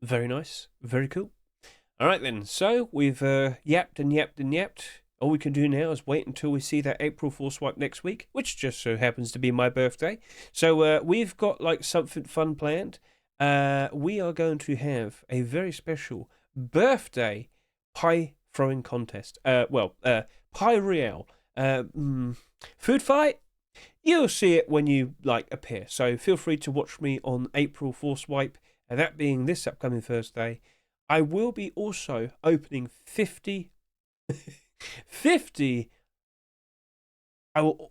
Very nice. Very cool. All right then. So we've yapped. All we can do now is wait until we see that April Fool swipe next week, which just so happens to be my birthday. So we've got like something fun planned. We are going to have a very special birthday pie throwing contest. Pie Real. Food fight. You'll see it when you like appear. So feel free to watch me on April Fool swipe. That being this upcoming Thursday. I will be also opening 50. 50. I will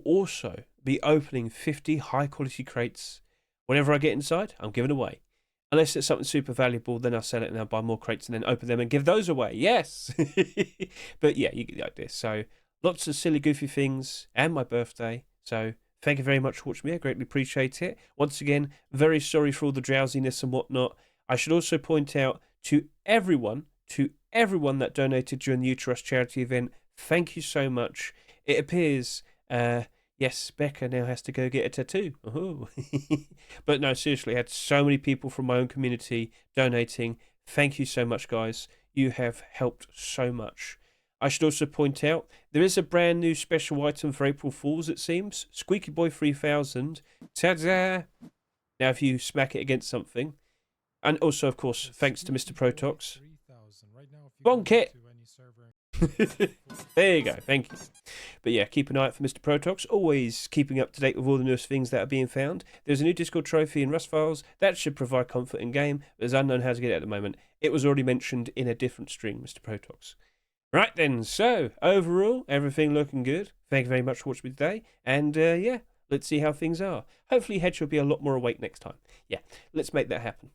also be opening 50 high quality crates. Whatever I get inside, I'm giving away. Unless it's something super valuable, then I'll sell it and I'll buy more crates and then open them and give those away. Yes. But yeah, you get the idea. So lots of silly goofy things and my birthday. So thank you very much for watching me. I greatly appreciate it. Once again, very sorry for all the drowsiness and whatnot. I should also point out to everyone that donated during the Uterus charity event, thank you so much. It appears, yes, Becca now has to go get a tattoo. Oh. But no, seriously, I had so many people from my own community donating. Thank you so much, guys. You have helped so much. I should also point out, there is a brand new special item for April Fools, it seems. Squeaky Boy 3000. Ta-da! Now, if you smack it against something. And also, of course, thanks to Mr. Protox. Bonk it! There you go, thank you. But yeah, keep an eye out for Mr. Protox. Always keeping up to date with all the newest things that are being found. There's a new Discord trophy in Rust Files. That should provide comfort in game. But it's unknown how to get it at the moment. It was already mentioned in a different stream, Mr. Protox. Right then, so overall, everything looking good. Thank you very much for watching me today. And yeah, let's see how things are. Hopefully Hedge will be a lot more awake next time. Yeah, let's make that happen.